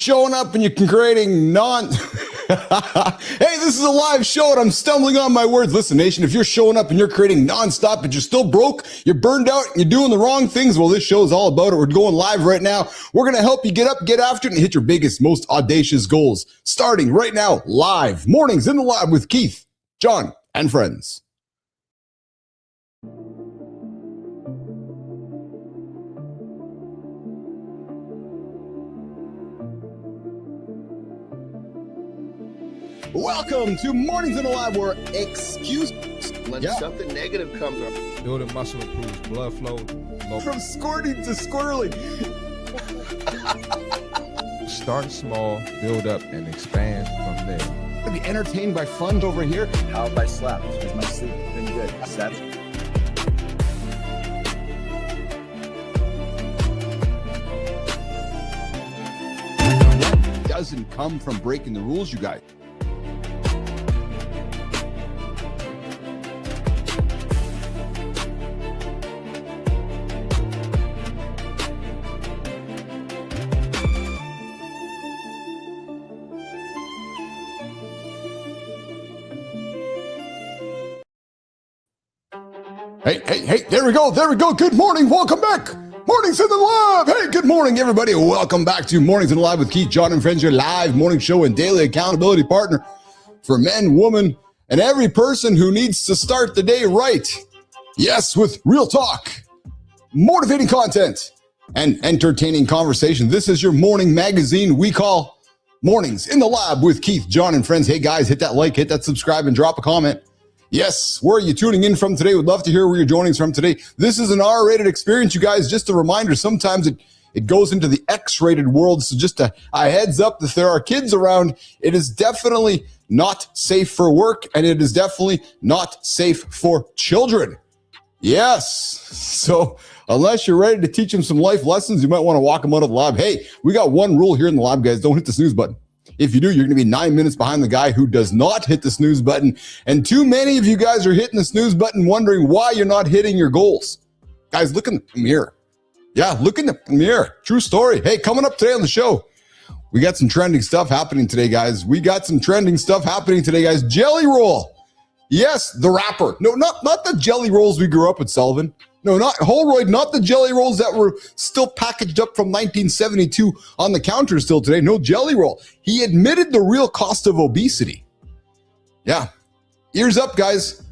showing up and you're creating Hey, this is a live show and I'm stumbling on my words. Listen, nation, if you're showing up and you're creating nonstop, but you're still broke, you're burned out, and you're doing the wrong things, well, this show is all about it. We're going live right now. We're going to help you get up, get after it, and hit your biggest, most audacious goals. Starting right now, live. Mornings in the Lab with Keith, John, and friends. Welcome to Mornings in the Lab, where when something negative comes up. Building muscle improves blood flow. From squirting to squirreling. Start small, build up, and expand from there. To be entertained by fun over here. How have I slept? Has my sleep been good? That's doesn't come from breaking the rules, you guys. Hey, there we go. Good morning. Welcome back. Mornings in the Lab. Hey, good morning, everybody. Welcome back to Mornings in the Lab with Keith, John, and friends, your live morning show and daily accountability partner for men, women, and every person who needs to start the day right. Yes, with real talk, motivating content, and entertaining conversation. This is your morning magazine we call Mornings in the Lab with Keith, John, and friends. Hey, guys, hit that like, hit that subscribe, and drop a comment. Yes, where are you tuning in from today? Would love to hear where you're joining us from today. This is an R-rated experience, you guys. Just a reminder, sometimes it goes into the X-rated world. So just a heads up, if there are kids around, it is definitely not safe for work, and it is definitely not safe for children. Yes. So unless you're ready to teach them some life lessons, you might want to walk them out of the lab. Hey, we got one rule here in the lab, guys. Don't hit the snooze button. If you do, you're going to be 9 minutes behind the guy who does not hit the snooze button. And too many of you guys are hitting the snooze button wondering why you're not hitting your goals. Guys, look in the mirror. Yeah, look in the mirror. True story. Hey, coming up today on the show, we got some trending stuff happening today, guys. Jelly Roll. Yes, the rapper. No, not the jelly rolls we grew up with, Sullivan. No, not Holroyd, not the jelly rolls that were still packaged up from 1972 on the counter still today. No Jelly Roll. He admitted the real cost of obesity. Yeah. Ears up, guys.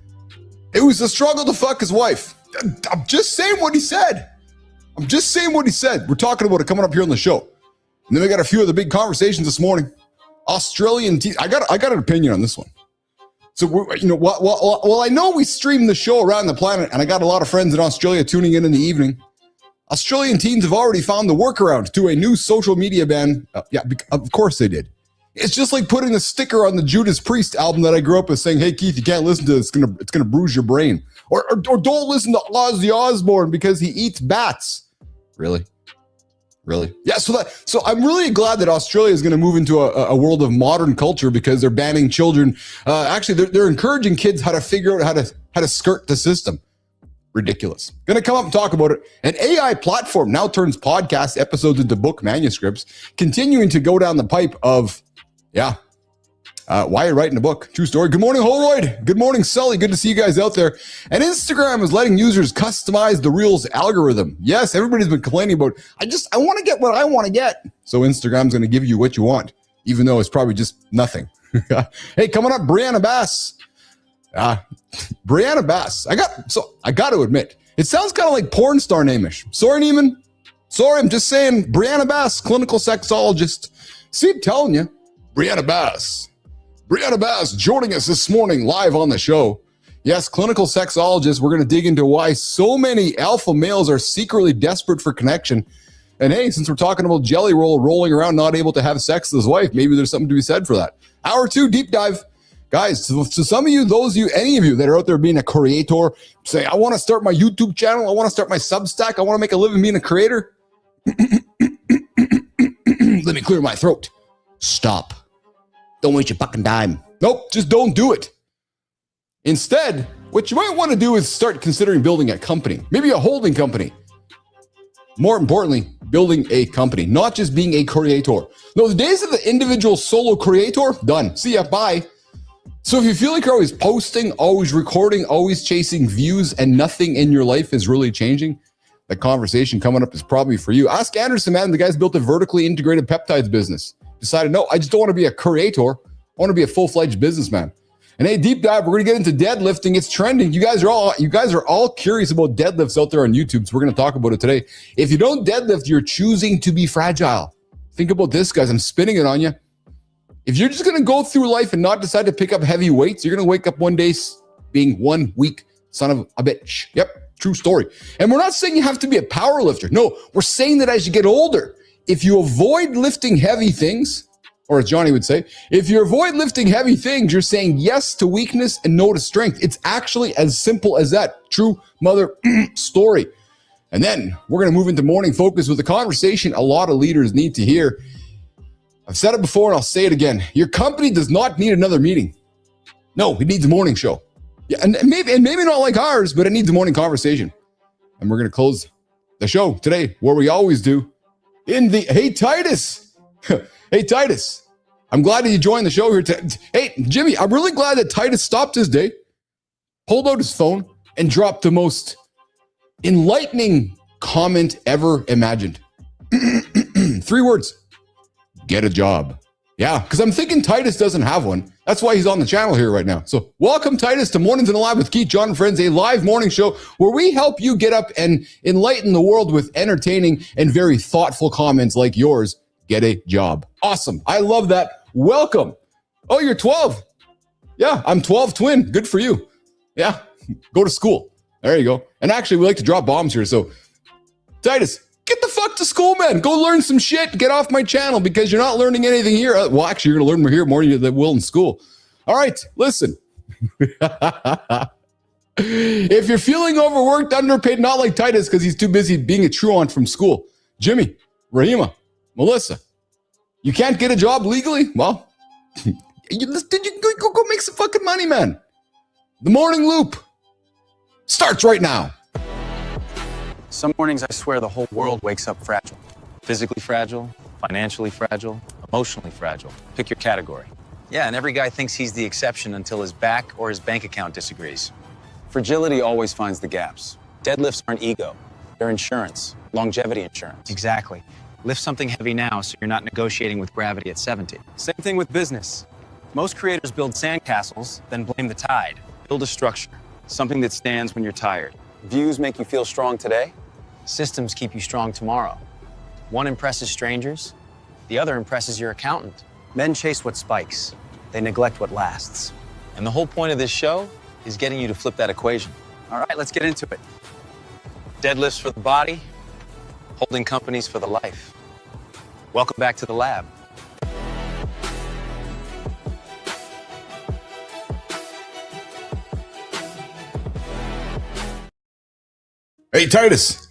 It was a struggle to fuck his wife. I'm just saying what he said. We're talking about it coming up here on the show. And then we got a few of the big conversations this morning. Australian teens. I got an opinion on this one. So, well, I know we stream the show around the planet, and I got a lot of friends in Australia tuning in the evening. Australian teens have already found the workaround to a new social media ban. Yeah, of course they did. It's just like putting a sticker on the Judas Priest album that I grew up with saying, hey, Keith, you can't listen to it. It's gonna bruise your brain. Or don't listen to Ozzy Osbourne because he eats bats. Really? Yeah, so I'm really glad that Australia is going to move into a world of modern culture because they're banning children. Actually, they're encouraging kids how to figure out how to skirt the system. Ridiculous. Going to come up and talk about it. An AI platform now turns podcast episodes into book manuscripts, continuing to go down the pipe of, why are you writing a book? True story. Good morning, Holroyd. Good morning, Sully. Good to see you guys out there. And Instagram is letting users customize the Reels algorithm. Yes, everybody's been complaining about, I want to get what I want to get. So Instagram's going to give you what you want, even though it's probably just nothing. Hey, coming up, Brianna Bass. Brianna Bass. I got to admit, it sounds kind of like porn star name-ish. Sorry, Neiman. Sorry, I'm just saying, Brianna Bass, clinical sexologist. See, I'm telling you, Brianna Bass joining us this morning live on the show. Yes, clinical sexologist. We're going to dig into why so many alpha males are secretly desperate for connection. And hey, since we're talking about Jelly Roll rolling around not able to have sex with his wife, maybe there's something to be said for that. Hour 2, deep dive. Guys, to some of you, any of you that are out there being a creator, say, I want to start my YouTube channel. I want to start my Substack. I want to make a living being a creator. Let me clear my throat. Stop. Don't waste your fucking time. Nope, just don't do it. Instead, what you might want to do is start considering building a company, maybe a holding company. More importantly, building a company, not just being a creator. No, the days of the individual solo creator, done. See ya, bye. So if you feel like you're always posting, always recording, always chasing views, and nothing in your life is really changing, that conversation coming up is probably for you. Ask Anderson, man. The guy's built a vertically integrated peptides business. Decided, no, I just don't want to be a creator. I want to be a full-fledged businessman. And hey, deep dive, we're going to get into deadlifting. It's trending. You guys are all curious about deadlifts out there on YouTube, so we're going to talk about it today. If you don't deadlift, you're choosing to be fragile. Think about this, guys. I'm spinning it on you. If you're just going to go through life and not decide to pick up heavy weights, you're going to wake up one day being one weak son of a bitch. Yep, true story. And we're not saying you have to be a power lifter. No, we're saying that as you get older, if you avoid lifting heavy things, or as Johnny would say, if you avoid lifting heavy things, you're saying yes to weakness and no to strength. It's actually as simple as that. True mother story. And then we're going to move into morning focus with a conversation a lot of leaders need to hear. I've said it before and I'll say it again. Your company does not need another meeting. No, it needs a morning show. Yeah, and maybe not like ours, but it needs a morning conversation. And we're going to close the show today where we always do in the, hey, Titus. Hey, Titus. I'm glad that you joined the show here. Hey, Jimmy, I'm really glad that Titus stopped his day, pulled out his phone, and dropped the most enlightening comment ever imagined. 3 words. Get a job. Yeah, because I'm thinking Titus doesn't have one. That's why he's on the channel here right now. So welcome, Titus, to Mornings in the Lab with Keith, John, and Friends, a live morning show where we help you get up and enlighten the world with entertaining and very thoughtful comments like yours. Get a job. Awesome. I love that. Welcome. Oh, you're 12. Yeah, I'm 12 twin. Good for you. Yeah, go to school. There you go. And actually, we like to drop bombs here. So, Titus, get the fuck to school, man. Go learn some shit. Get off my channel because you're not learning anything here. Well, actually, you're going to learn more here more than you will in school. All right, listen. If you're feeling overworked, underpaid, not like Titus because he's too busy being a truant from school, Jimmy, Rahima, Melissa, you can't get a job legally? Well, you go make some fucking money, man. The morning loop starts right now. Some mornings, I swear, the whole world wakes up fragile. Physically fragile, financially fragile, emotionally fragile. Pick your category. Yeah, and every guy thinks he's the exception until his back or his bank account disagrees. Fragility always finds the gaps. Deadlifts aren't ego. They're insurance, longevity insurance. Exactly. Lift something heavy now so you're not negotiating with gravity at 70. Same thing with business. Most creators build sandcastles, then blame the tide. Build a structure, something that stands when you're tired. Views make you feel strong today. Systems keep you strong tomorrow. One impresses strangers, the other impresses your accountant. Men chase what spikes, they neglect what lasts. And the whole point of this show is getting you to flip that equation. All right, let's get into it. Deadlifts for the body, holding companies for the life. Welcome back to the lab. Hey, Titus,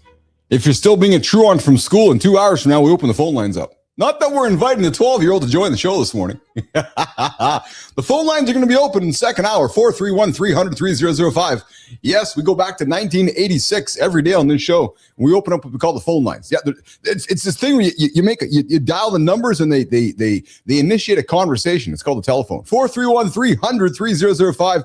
if you're still being a truant from school, in 2 hours from now, we open the phone lines up. Not that we're inviting the 12-year-old to join the show this morning. The phone lines are going to be open in the second hour, 431-300-3005. Yes, we go back to 1986 every day on this show. We open up what we call the phone lines. Yeah, it's this thing where you dial the numbers and they initiate a conversation. It's called the telephone. 431-300-3005.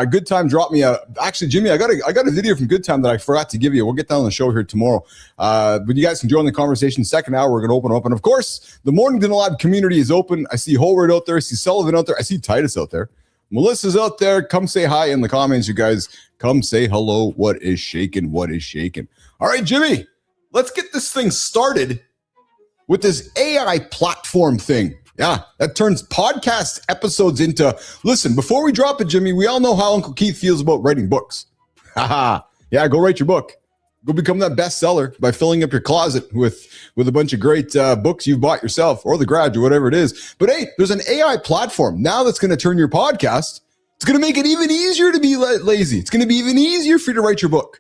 Good Time dropped me actually, Jimmy, I got a video from Good Time that I forgot to give you. We'll get that on the show here tomorrow. But you guys can join the conversation. Second hour, we're going to open up. And of course, the Morning Dinner Lab community is open. I see Holward out there. I see Sullivan out there. I see Titus out there. Melissa's out there. Come say hi in the comments, you guys. Come say hello. What is shaking? What is shaking? All right, Jimmy, let's get this thing started with this AI platform thing. Yeah, that turns podcast episodes into, listen, before we drop it, Jimmy, we all know how Uncle Keith feels about writing books. Haha. Yeah, go write your book. Go become that bestseller by filling up your closet with a bunch of great books you've bought yourself or the garage or whatever it is. But hey, there's an AI platform now that's going to turn your podcast. It's going to make it even easier to be lazy. It's going to be even easier for you to write your book.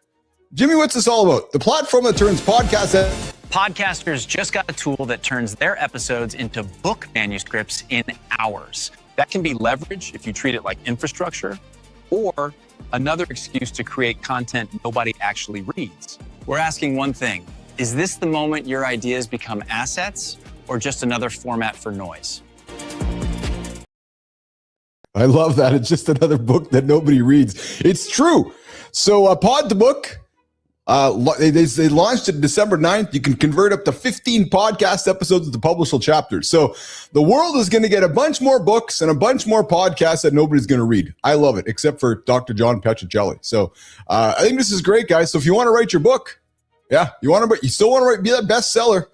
Jimmy, what's this all about? The platform that turns podcasts. Podcasters just got a tool that turns their episodes into book manuscripts in hours. That can be leverage if you treat it like infrastructure, or another excuse to create content nobody actually reads. We're asking one thing: Is this the moment your ideas become assets or just another format for noise? I love that. It's just another book that nobody reads. It's true. So Pod the Book, they launched it December 9th. You can convert up to 15 podcast episodes into publishable chapters. So the world is going to get a bunch more books and a bunch more podcasts that nobody's going to read. I love it, except for Dr. John Petricelli. So I think this is great, guys. So if you want to write your book, you still want to be that bestseller,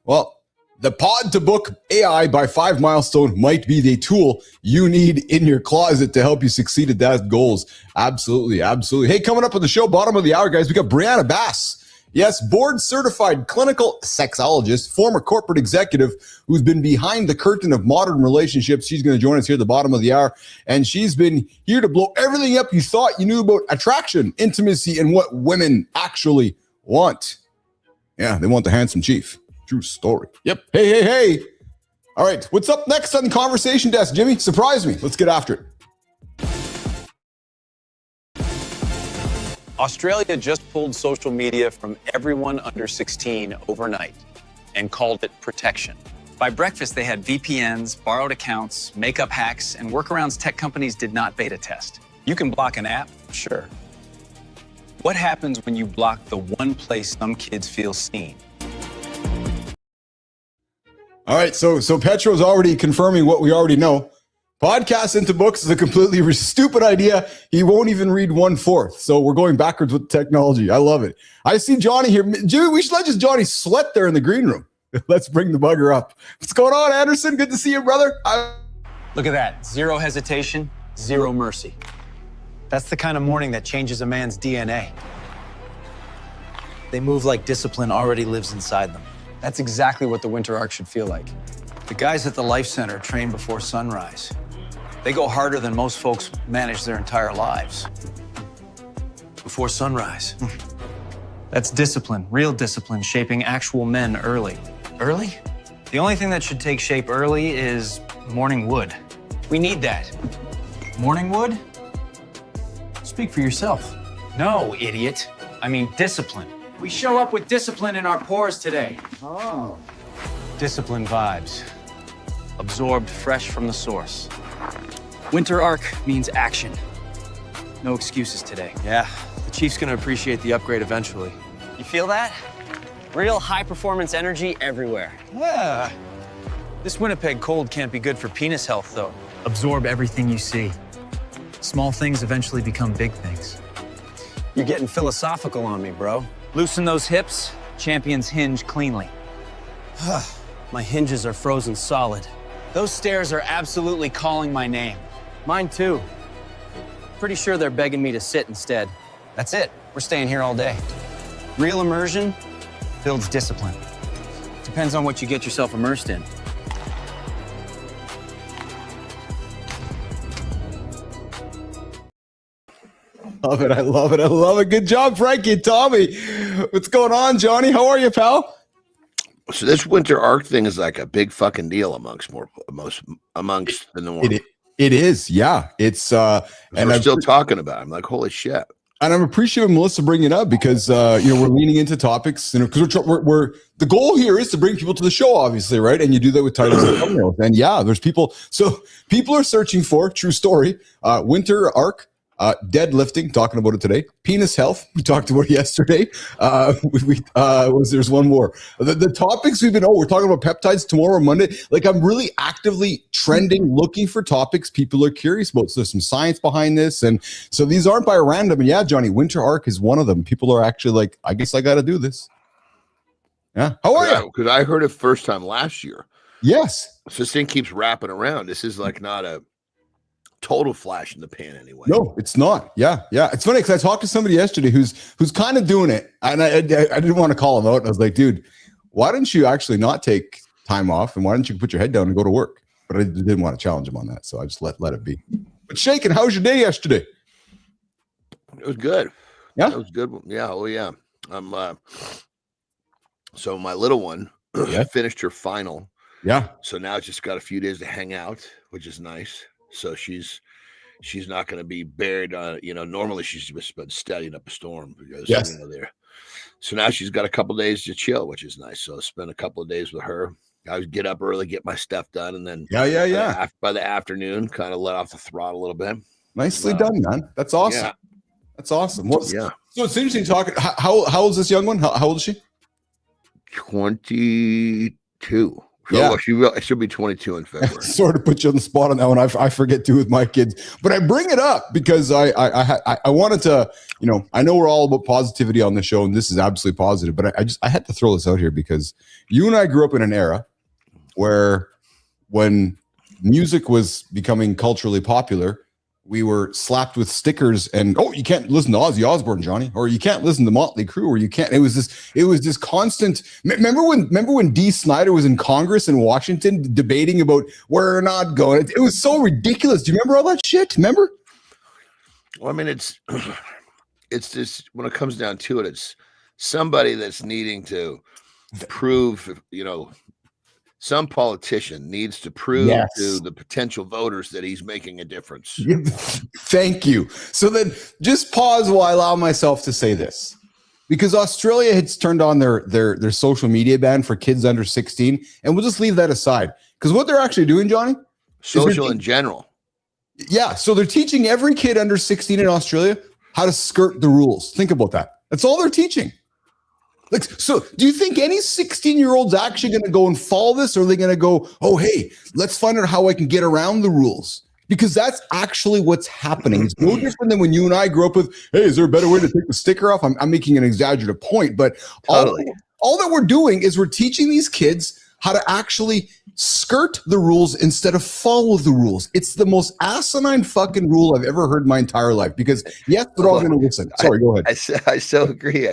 well, the Pod to Book AI by 5 Milestone might be the tool you need in your closet to help you succeed at those goals. Absolutely, absolutely. Hey, coming up on the show, bottom of the hour, guys, we got Brianna Bass. Yes, board-certified clinical sexologist, former corporate executive who's been behind the curtain of modern relationships. She's going to join us here at the bottom of the hour, and she's been here to blow everything up you thought you knew about attraction, intimacy, and what women actually want. Yeah, they want the handsome chief. True story. Yep. Hey. All right. What's up next on the conversation desk, Jimmy? Surprise me. Let's get after it. Australia just pulled social media from everyone under 16 overnight and called it protection. By breakfast, they had VPNs, borrowed accounts, makeup hacks, and workarounds tech companies did not beta test. You can block an app, sure. What happens when you block the one place some kids feel seen? All right, so Petro's already confirming what we already know. Podcast into books is a completely stupid idea. He won't even read 1/4. So we're going backwards with technology. I love it. I see Johnny here. Jimmy, we should let just Johnny sweat there in the green room. Let's bring the bugger up. What's going on, Anderson? Good to see you, brother. Look at that. Zero hesitation, zero mercy. That's the kind of morning that changes a man's DNA. They move like discipline already lives inside them. That's exactly what the winter arc should feel like. The guys at the Life Center train before sunrise. They go harder than most folks manage their entire lives. Before sunrise. That's discipline, real discipline, shaping actual men early. Early? The only thing that should take shape early is morning wood. We need that. Morning wood? Speak for yourself. No, idiot. I mean discipline. We show up with discipline in our pores today. Oh. Discipline vibes. Absorbed fresh from the source. Winter arc means action. No excuses today. Yeah, the Chief's gonna appreciate the upgrade eventually. You feel that? Real high-performance energy everywhere. Yeah. This Winnipeg cold can't be good for penis health, though. Absorb everything you see. Small things eventually become big things. You're getting philosophical on me, bro. Loosen those hips, champions hinge cleanly. My hinges are frozen solid. Those stairs are absolutely calling my name. Mine too. Pretty sure they're begging me to sit instead. That's it. We're staying here all day. Real immersion? Builds discipline. Depends on what you get yourself immersed in. Love it. I love it. Good job, Frankie and Tommy. What's going on, Johnny? How are you, pal? So this winter arc thing is like a big fucking deal amongst the norm. It is, yeah. It's and we're still talking about it. I'm like, holy shit. And I'm appreciative Melissa bringing it up because we're leaning into topics, because we're the goal here is to bring people to the show, obviously, right? And you do that with titles and thumbnails. And yeah, there's people. So people are searching for, true story, winter arc. Deadlifting, talking about it today. Penis health, we talked about it yesterday. There's one more. The topics we're talking about peptides tomorrow, Monday. Like, I'm really actively trending, looking for topics people are curious about. So there's some science behind this. And so these aren't by random. And yeah, Johnny, winter arc is one of them. People are actually like, I guess I got to do this. Yeah. How are you? Because I heard it first time last year. Yes. So this thing keeps wrapping around. This is like not a total flash in the pan anyway. No, it's not. Yeah. It's funny because I talked to somebody yesterday who's kind of doing it, and I didn't want to call him out. And I was like, dude, why didn't you actually not take time off, and why didn't you put your head down and go to work? But I didn't want to challenge him on that, so I just let it be. But Shaken, how was your day yesterday? It was good. Yeah, it was good. Yeah. Oh yeah. So my little one finished her final. Yeah. So now it's just got a few days to hang out, which is nice. So she's she's not going to be buried on, normally she's just been studying up a storm because, Yes. there. So now she's got a couple days to chill, which is nice. So I spend a couple of days with her. I would get up early, get my stuff done, and then by the afternoon, kind of let off the throttle a little bit. Nicely done, man. That's awesome. Yeah. That's awesome. So Yeah. it's interesting talking. How old is this young one? How old is she? 22. So Yeah. she'll be 22 in February. Sort of put you on the spot on that one. I forget too with my kids, but I bring it up because I wanted to, I know we're all about positivity on the show, and this is absolutely positive, but I had to throw this out here because you and I grew up in an era where when music was becoming culturally popular, we were slapped with stickers and, oh, you can't listen to Ozzy Osbourne, Johnny, or you can't listen to Motley Crue, or you can't. It was this constant. Remember when Dee Snider was in Congress in Washington debating about we're not going. It was so ridiculous. Do you remember all that shit? Remember? Well, I mean, it's just when it comes down to it, it's somebody that's needing to prove, some politician needs to prove to the potential voters that he's making a difference. Thank you. So then just pause while I allow myself to say this. Because Australia has turned on their social media ban for kids under 16. And we'll just leave that aside. Because what they're actually doing, Johnny? Social in general. Yeah. So they're teaching every kid under 16 in Australia how to skirt the rules. Think about that. That's all they're teaching. Like, so do you think any 16-year-old's actually going to go and follow this, or are they going to go, oh, hey, let's find out how I can get around the rules? Because that's actually what's happening. It's no different than when you and I grew up with, hey, is there a better way to take the sticker off? I'm making an exaggerated point, but totally. all that we're doing is we're teaching these kids how to actually skirt the rules instead of follow the rules. It's the most asinine fucking rule I've ever heard in my entire life, because yes, they're all going to listen. Sorry, go ahead. I so agree.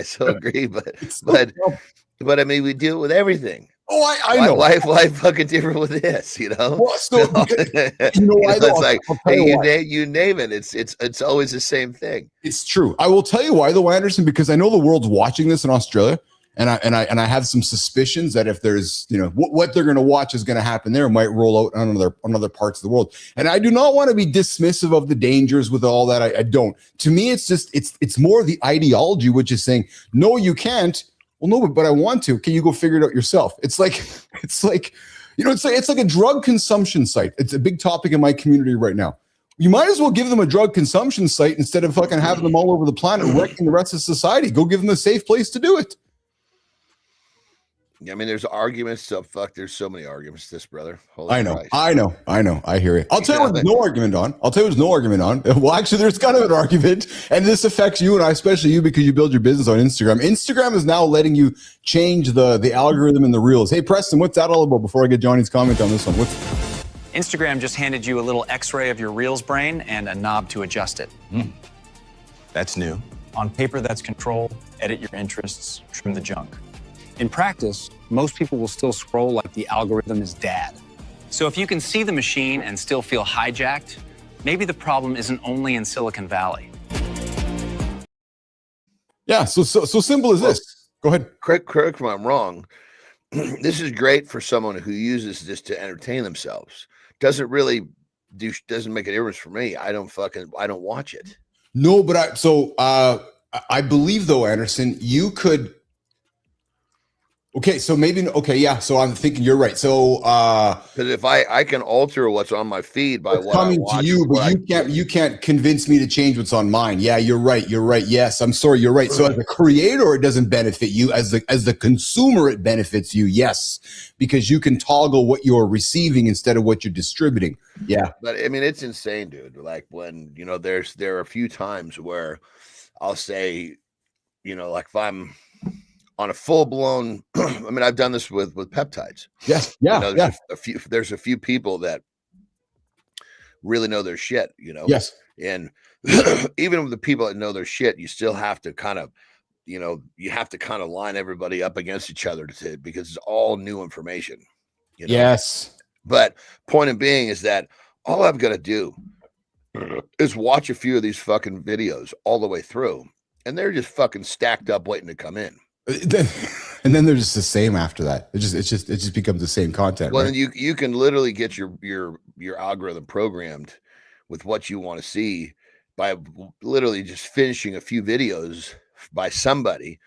But I mean, we do it with everything. Oh, I know. Why fucking different with this, Well, so, because, you know why? It's like, hey, you name it. It's always the same thing. It's true. I will tell you why, though, Anderson, because I know the world's watching this in Australia. And I have some suspicions that if there's, what they're going to watch is going to happen there, might roll out on other parts of the world. And I do not want to be dismissive of the dangers with all that. I don't. To me, it's just, it's more the ideology, which is saying, no, you can't. Well, no, but I want to. Can you go figure it out yourself? It's like a drug consumption site. It's a big topic in my community right now. You might as well give them a drug consumption site instead of fucking having them all over the planet wrecking the rest of society. Go give them a safe place to do it. I mean, there's arguments. So there's so many arguments. This brother. Holy I know. Christ. I know. I hear you. I'll tell you what there's no argument on. Well, actually, there's kind of an argument, and this affects you and I, especially you, because you build your business on Instagram. Instagram is now letting you change the algorithm and the reels. Hey, Preston, what's that all about? Before I get Johnny's comment on this one, Instagram just handed you a little X-ray of your Reels brain and a knob to adjust it. That's new. On paper, that's control. Edit your interests. Trim the junk. In practice, most people will still scroll like the algorithm is dad. So if you can see the machine and still feel hijacked, maybe the problem isn't only in Silicon Valley. Yeah, so simple as this. Go ahead. Correct me if I'm wrong. This is great for someone who uses this to entertain themselves. Doesn't make a difference for me. I don't watch it. No, but I believe, though, Anderson, you could. Okay, so maybe, yeah, so I'm thinking you're right. So, because if I can alter what's on my feed by what coming I watch, to you, but you can't convince me to change what's on mine. Yeah, you're right. Yes, I'm sorry, you're right. So as a creator, it doesn't benefit you. As the consumer, it benefits you. Yes, because you can toggle what you're receiving instead of what you're distributing. Yeah, but I mean, it's insane, dude. Like when there are a few times where I'll say, like if I'm on a full-blown, I mean, I've done this with peptides. Yes, yeah, there's a few people that really know their shit, Yes, and even with the people that know their shit, you still have to kind of, line everybody up against each other because it's all new information. Yes, but point of being is that all I've got to do is watch a few of these fucking videos all the way through, and they're just fucking stacked up waiting to come in. And then they're just the same after that. It just becomes the same content. Well, right? then you can literally get your algorithm programmed with what you want to see by literally just finishing a few videos by somebody,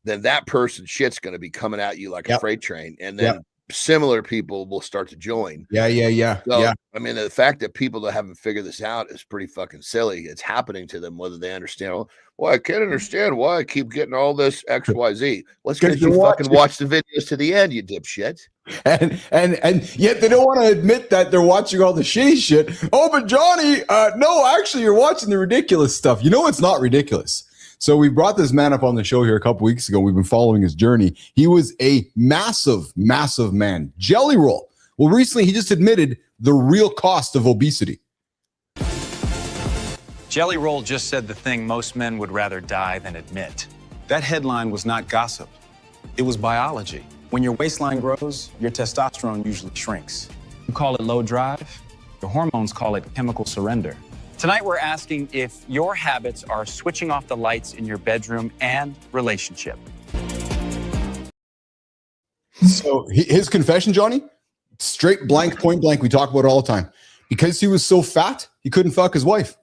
then that person's shit's going to be coming at you like a freight train. And then similar people will start to join. So, I mean, the fact that people that haven't figured this out is pretty fucking silly. It's happening to them, whether they understand. Well, I can't understand why I keep getting all this XYZ. Let's get you fucking watch the videos to the end, you dipshit. And yet they don't want to admit that they're watching all the shitty shit. Oh, but Johnny, no, actually, you're watching the ridiculous stuff. You know, it's not ridiculous. So we brought this man up on the show here a couple weeks ago. We've been following his journey. He was a massive, massive man. Jelly Roll. Well, recently he just admitted the real cost of obesity. Jelly Roll just said the thing most men would rather die than admit. That headline was not gossip. It was biology. When your waistline grows, your testosterone usually shrinks. You call it low drive. Your hormones call it chemical surrender. Tonight, we're asking if your habits are switching off the lights in your bedroom and relationship. So his confession, Johnny, straight blank, point blank, we talk about it all the time. Because he was so fat, he couldn't fuck his wife.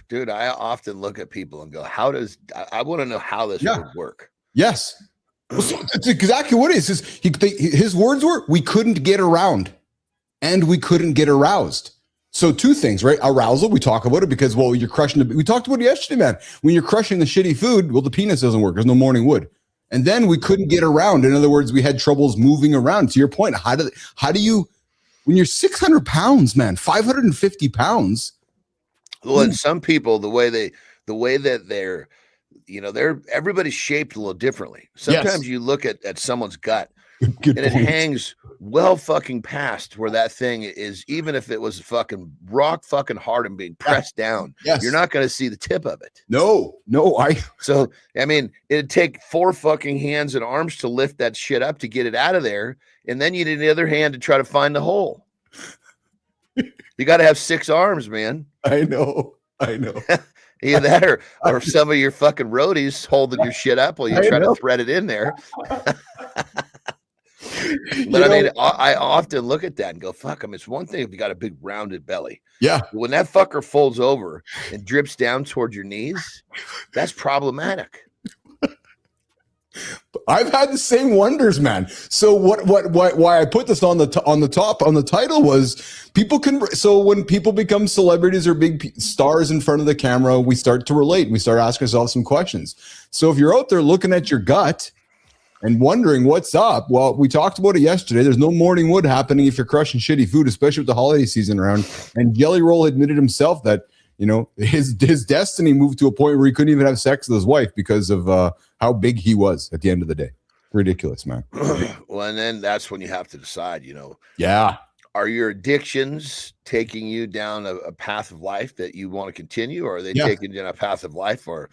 Dude, I often look at people and go, I want to know how this would work. Yes. Well, so that's exactly what it is. His words were, we couldn't get around and we couldn't get aroused. So two things, right? Arousal, we talk about it because, well, you're crushing we talked about it yesterday, man. When you're crushing the shitty food, well, the penis doesn't work. There's no morning wood. And then we couldn't get around. In other words, we had troubles moving around. To your point, how do you, when you're 600 pounds, man, 550 pounds. Well, and some people, the way that they're, everybody's shaped a little differently. Sometimes you look at someone's gut Good and point. it hangs well fucking past where that thing is, even if it was fucking rock fucking hard and being pressed down, you're not going to see the tip of it. No. So, I mean, it'd take 4 fucking hands and arms to lift that shit up to get it out of there. And then you need the other hand to try to find the hole. You got to have 6 arms, man. I know. Either that or some of your fucking roadies holding your shit up while you try to thread it in there. But I mean, I often look at that and go, fuck them. It's one thing if you got a big rounded belly. Yeah. When that fucker folds over and drips down toward your knees, that's problematic. I've had the same wonders, man. So why I put this on the title was people can. So when people become celebrities or big stars in front of the camera, we start to relate. We start asking ourselves some questions. So if you're out there looking at your gut and wondering what's up, well, we talked about it yesterday. There's no morning wood happening if you're crushing shitty food, especially with the holiday season around. And Jelly Roll admitted himself that, his destiny moved to a point where he couldn't even have sex with his wife because of how big he was at the end of the day. Ridiculous, man. Well, and then that's when you have to decide, are your addictions taking you down a path of life that you want to continue, or are they taking you down a path of life or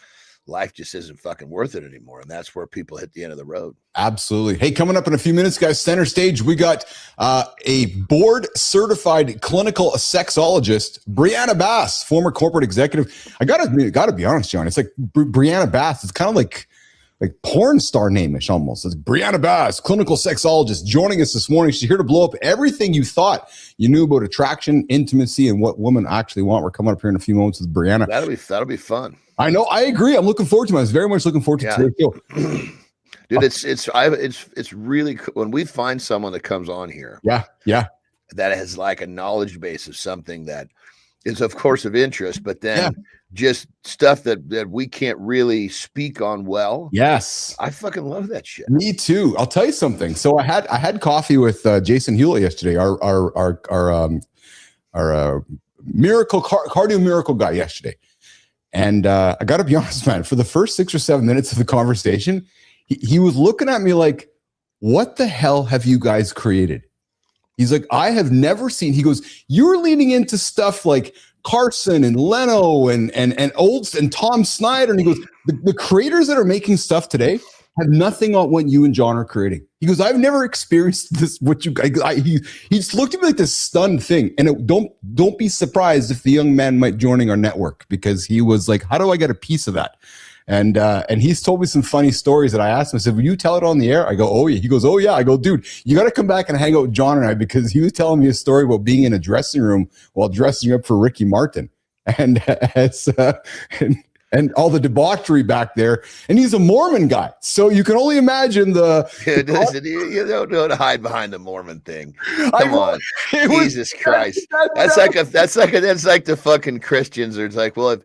life just isn't fucking worth it anymore? And that's where people hit the end of the road. Absolutely. Hey, coming up in a few minutes, guys, center stage, we got a board certified clinical sexologist, Brianna Bass, former corporate executive. I gotta be honest, John. It's like Brianna Bass. It's kind of like porn star name-ish almost. It's Brianna Bass, clinical sexologist, joining us this morning. She's here to blow up everything you thought you knew about attraction, intimacy, and what women actually want. We're coming up here in a few moments with Brianna. That'll be fun. I know. I agree. I'm looking forward to it. I was very much looking forward to today's show. Dude, it's really cool when we find someone that comes on here. Yeah. That has like a knowledge base of something that is of course of interest, but then just stuff that we can't really speak on well. Yes. I fucking love that shit. Me too. I'll tell you something. So I had coffee with Jason Hewlett yesterday, our cardio miracle guy yesterday. And I got to be honest, man, for the first 6 or 7 minutes of the conversation, he was looking at me like, what the hell have you guys created? He's like, I have never seen, he goes, you're leaning into stuff like Carson and Leno and Olds and Tom Snyder. And he goes, the creators that are making stuff today have nothing on what you and John are creating. He goes, I've never experienced this. What you guys, he just looked at me like this stunned thing. And don't be surprised if the young man might joining our network, because he was like, how do I get a piece of that? And he's told me some funny stories that I asked him. I said, "Will you tell it on the air?" I go, "Oh yeah." He goes, "Oh yeah." I go, "Dude, you got to come back and hang out with John and I," because he was telling me a story about being in a dressing room while dressing up for Ricky Martin, and and all the debauchery back there. And he's a Mormon guy, so you can only imagine Dude, listen, you don't hide behind the Mormon thing. Come on, Jesus Christ. That's like the fucking Christians. Or it's like, well,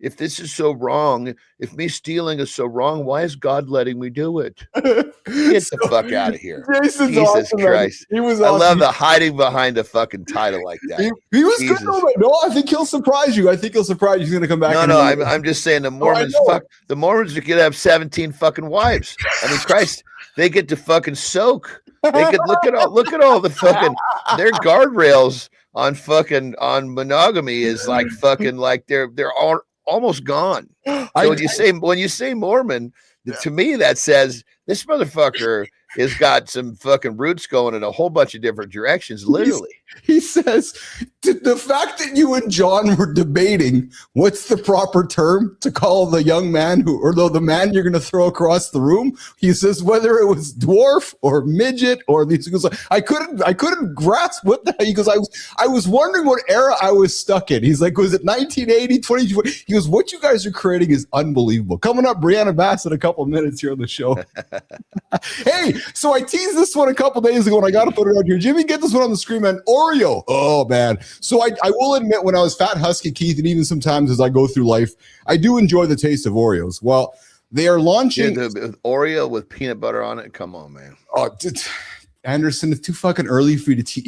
if this is so wrong, if me stealing is so wrong, why is God letting me do it? Get the fuck out of here. Jason's Jesus awesome, Christ. He was I awesome. love the hiding behind a fucking title like that. He was good. No, I think he'll surprise you. He's going to come back. No, I'm just saying the Mormons, the Mormons are going to have 17 fucking wives. I mean, Christ, they get to fucking soak. They could look at all the fucking, their guardrails on monogamy is like fucking like they're all almost gone. So when you say Mormon, to me that says this motherfucker has got some fucking roots going in a whole bunch of different directions, literally. He says the fact that you and John were debating what's the proper term to call the young man the man you're going to throw across the room. He says whether it was dwarf or midget or these. He goes, I couldn't grasp what the hell. He goes, I was wondering what era I was stuck in. He's like, was it 1980, 20? He goes, what you guys are creating is unbelievable. Coming up, Brianna Bass in a couple minutes here on the show. Hey, so I teased this one a couple days ago and I got to put it out here. Jimmy, get this one on the screen, man. Oreo. Oh, man. So I will admit when I was Fat Husky Keith, and even sometimes as I go through life, I do enjoy the taste of Oreos. Well, they are launching. Oreo with peanut butter on it. Come on, man. Oh, Anderson, it's too fucking early for you to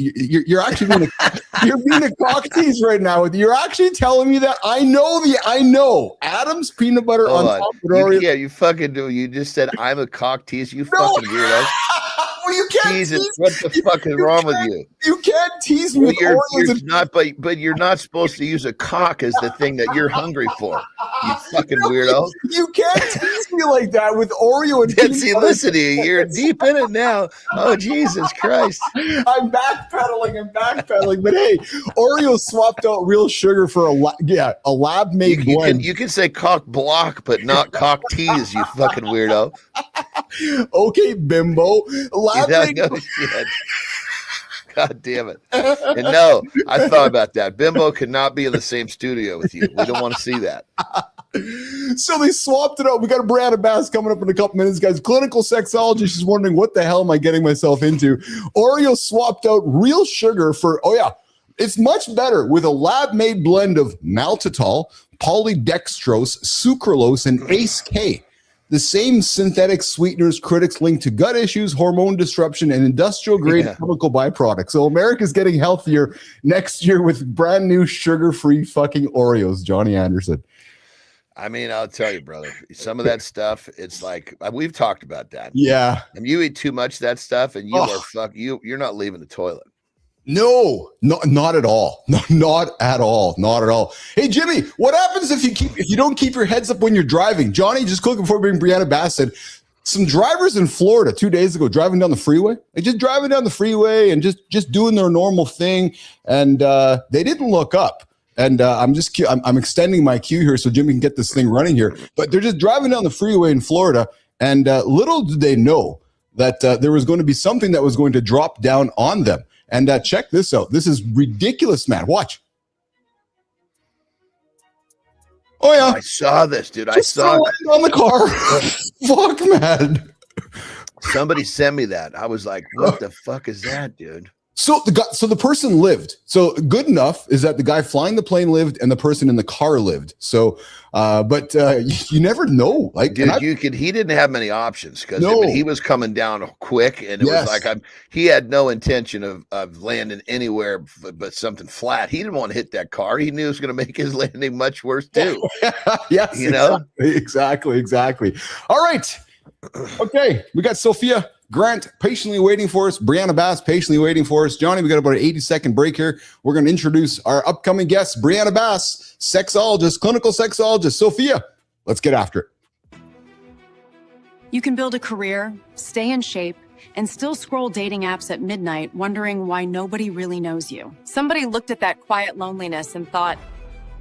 you're actually being a cock tease right now. You're actually telling me that I know Adam's peanut butter on top of Oreo. Yeah, you fucking do. You just said I'm a cock tease. You fucking weirdo. Well, you can't. Jesus, what the fuck is wrong with you? You can't tease me. You're not, but you're not supposed to use a cock as the thing that you're hungry for. You fucking weirdo. You can't tease me like that with Oreo and see, listen to you. You're deep in it now. Oh, Jesus Christ. I'm backpedaling. But hey, Oreo swapped out real sugar for a lab-made blend. You can say cock block, but not cock tease, you fucking weirdo. Okay, bimbo. Shit. God damn it. And no, I thought about that. Bimbo could not be in the same studio with you. We don't want to see that. So they swapped it out. We got a Brianna Bass coming up in a couple minutes, guys. Clinical sexologist. She's wondering what the hell am I getting myself into. Oreo swapped out real sugar for, it's much better with a lab-made blend of maltitol, polydextrose, sucralose, and ACE K. The same synthetic sweeteners critics link to gut issues, hormone disruption, and industrial-grade chemical byproducts. So America's getting healthier next year with brand new sugar-free fucking Oreos, Johnny Anderson. I mean, I'll tell you, brother, some of that stuff, it's like, we've talked about that. Yeah. And you eat too much of that stuff and you're not leaving the toilet. No, not at all. No, not at all. Hey, Jimmy, what happens if you don't keep your heads up when you're driving? Johnny, just quick before we bring Brianna Bass said, some drivers in Florida 2 days ago driving down the freeway, and just doing their normal thing, and they didn't look up. And I'm extending my cue here so Jimmy can get this thing running here. But they're just driving down the freeway in Florida, and little did they know that there was going to be something that was going to drop down on them. And check this out. This is ridiculous, man. Watch. Oh, yeah. I saw this, dude. I saw it on the car. Fuck, man. Somebody sent me that. I was like, what the fuck is that, dude? So the person lived. So good enough is that the guy flying the plane lived and the person in the car lived. So, but you never know. Like, dude, he didn't have many options because he was coming down quick, and it was like he had no intention of landing anywhere but something flat. He didn't want to hit that car. He knew it was going to make his landing much worse too. Yes, you know, exactly. All right, okay, we got Sophia Grant patiently waiting for us. Brianna Bass patiently waiting for us. Johnny, we got about an 80-second break here. We're going to introduce our upcoming guest, Brianna Bass, sexologist, clinical sexologist. Sophia, let's get after it. You can build a career, stay in shape, and still scroll dating apps at midnight wondering why nobody really knows you. Somebody looked at that quiet loneliness and thought,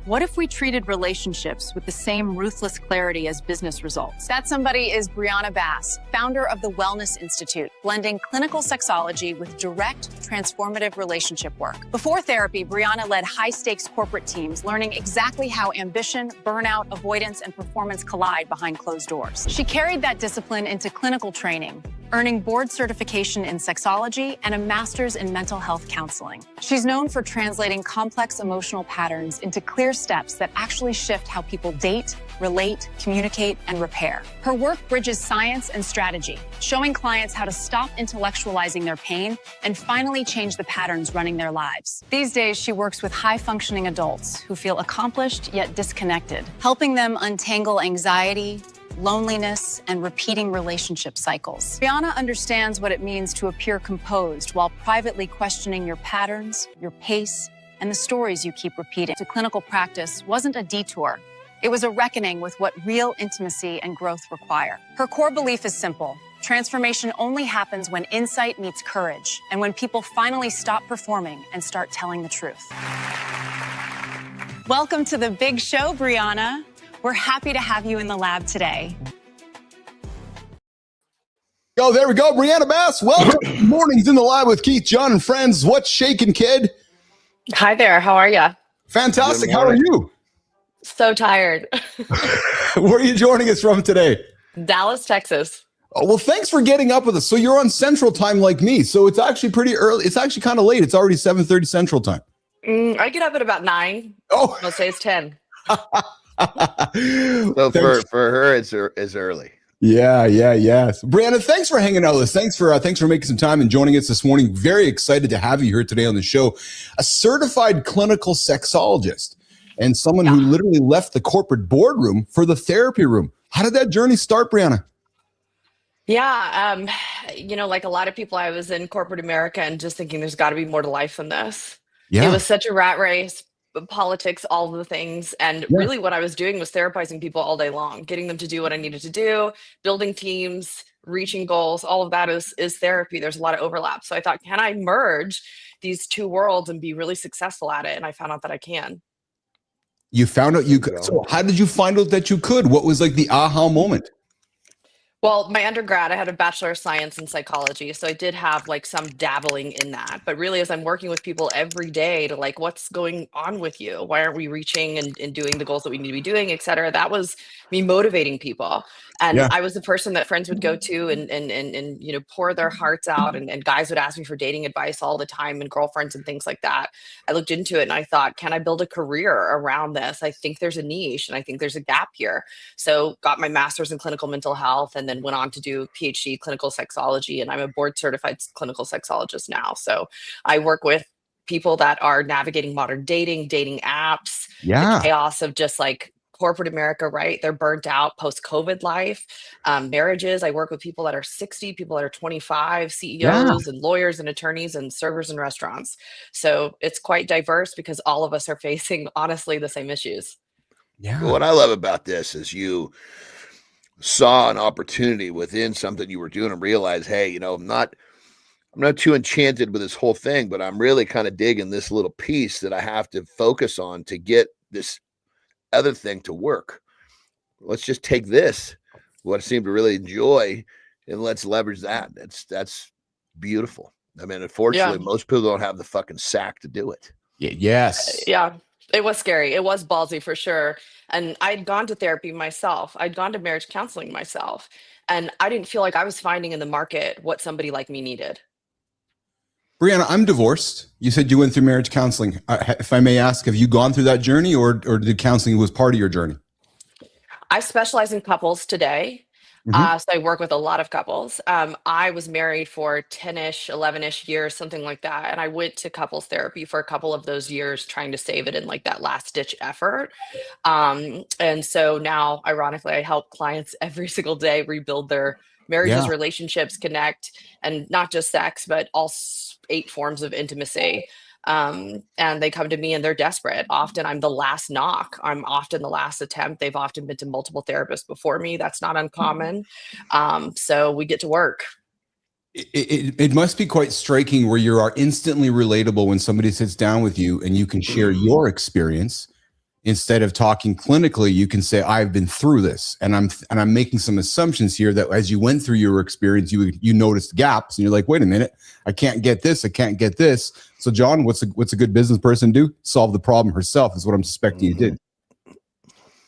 What if we treated relationships with the same ruthless clarity as business results? That somebody is Brianna Bass, founder of the Wellness Institute, blending clinical sexology with direct, transformative relationship work. Before therapy, Brianna led high-stakes corporate teams, learning exactly how ambition, burnout, avoidance, and performance collide behind closed doors. She carried that discipline into clinical training, earning board certification in sexology and a master's in mental health counseling. She's known for translating complex emotional patterns into clear steps that actually shift how people date, relate, communicate, and repair. Her work bridges science and strategy, showing clients how to stop intellectualizing their pain and finally change the patterns running their lives. These days, she works with high-functioning adults who feel accomplished yet disconnected, helping them untangle anxiety, loneliness, and repeating relationship cycles. Brianna understands what it means to appear composed while privately questioning your patterns, your pace, and the stories you keep repeating. To clinical practice wasn't a detour. It was a reckoning with what real intimacy and growth require. Her core belief is simple. Transformation only happens when insight meets courage and when people finally stop performing and start telling the truth. Welcome to the big show, Brianna. We're happy to have you in the lab today. Oh, there we go. Brianna Bass, welcome to Mornings in the Lab with Keith, John, and friends. What's shaking, kid? Hi there. How are you? Fantastic. How are you? So tired. Where are you joining us from today? Dallas, Texas. Oh, well, thanks for getting up with us. So you're on Central Time like me. So it's actually pretty early. It's actually kind of late. It's already 7:30 Central Time. I get up at about 9. Oh, Most days 10. So for her, it's early. Yeah. So, Brianna, thanks for hanging out with us. Thanks for making some time and joining us this morning. Very excited to have you here today on the show. A certified clinical sexologist and someone who literally left the corporate boardroom for the therapy room. How did that journey start, Brianna? Yeah. Like a lot of people, I was in corporate America and just thinking there's got to be more to life than this. Yeah. It was such a rat race. Politics, all of the things. And really what I was doing was therapizing people all day long, getting them to do what I needed to do, building teams, reaching goals. All of that is therapy. There's a lot of overlap. So I thought, can I merge these two worlds and be really successful at it? And I found out that I can. You found out you could. So how did you find out that you could? What was like the aha moment? Well, my undergrad, I had a Bachelor of Science in psychology. So I did have like some dabbling in that. But really, as I'm working with people every day to like, what's going on with you? Why aren't we reaching and doing the goals that we need to be doing, et cetera? That was me motivating people. And I was the person that friends would go to and pour their hearts out. And guys would ask me for dating advice all the time and girlfriends and things like that. I looked into it and I thought, can I build a career around this? I think there's a niche and I think there's a gap here. So got my master's in clinical mental health and then went on to do PhD clinical sexology. And I'm a board certified clinical sexologist now. So I work with people that are navigating modern dating apps, the chaos of just like corporate America, right? They're burnt out post-COVID life, marriages. I work with people that are 60, people that are 25, CEOs and lawyers and attorneys and servers in restaurants. So it's quite diverse because all of us are facing, honestly, the same issues. Yeah. What I love about this is you saw an opportunity within something you were doing and realized, hey, I'm not too enchanted with this whole thing, but I'm really kind of digging this little piece that I have to focus on to get this other thing to work. Let's just take this, what I seem to really enjoy, and let's leverage that. That's beautiful. I mean, unfortunately, most people don't have the fucking sack to do it. Yes. Yeah. It was scary. It was ballsy for sure. And I'd gone to therapy myself. I'd gone to marriage counseling myself. And I didn't feel like I was finding in the market what somebody like me needed. Brianna, I'm divorced. You said you went through marriage counseling. If I may ask, have you gone through that journey or did counseling was part of your journey? I specialize in couples today. So I work with a lot of couples. I was married for 10-ish, 11-ish years, something like that. And I went to couples therapy for a couple of those years, trying to save it in like that last ditch effort. And so now, ironically, I help clients every single day rebuild their marriages, relationships, connect, and not just sex, but all 8 forms of intimacy. And they come to me and they're desperate. Often I'm the last knock. I'm often the last attempt. They've often been to multiple therapists before me. That's not uncommon. So we get to work. It must be quite striking where you are instantly relatable when somebody sits down with you and you can share your experience instead of talking clinically, you can say, I've been through this, and I'm making some assumptions here that as you went through your experience, you noticed gaps, and you're like, wait a minute, I can't get this. So John, what's a good business person do? Solve the problem herself is what I'm suspecting you did.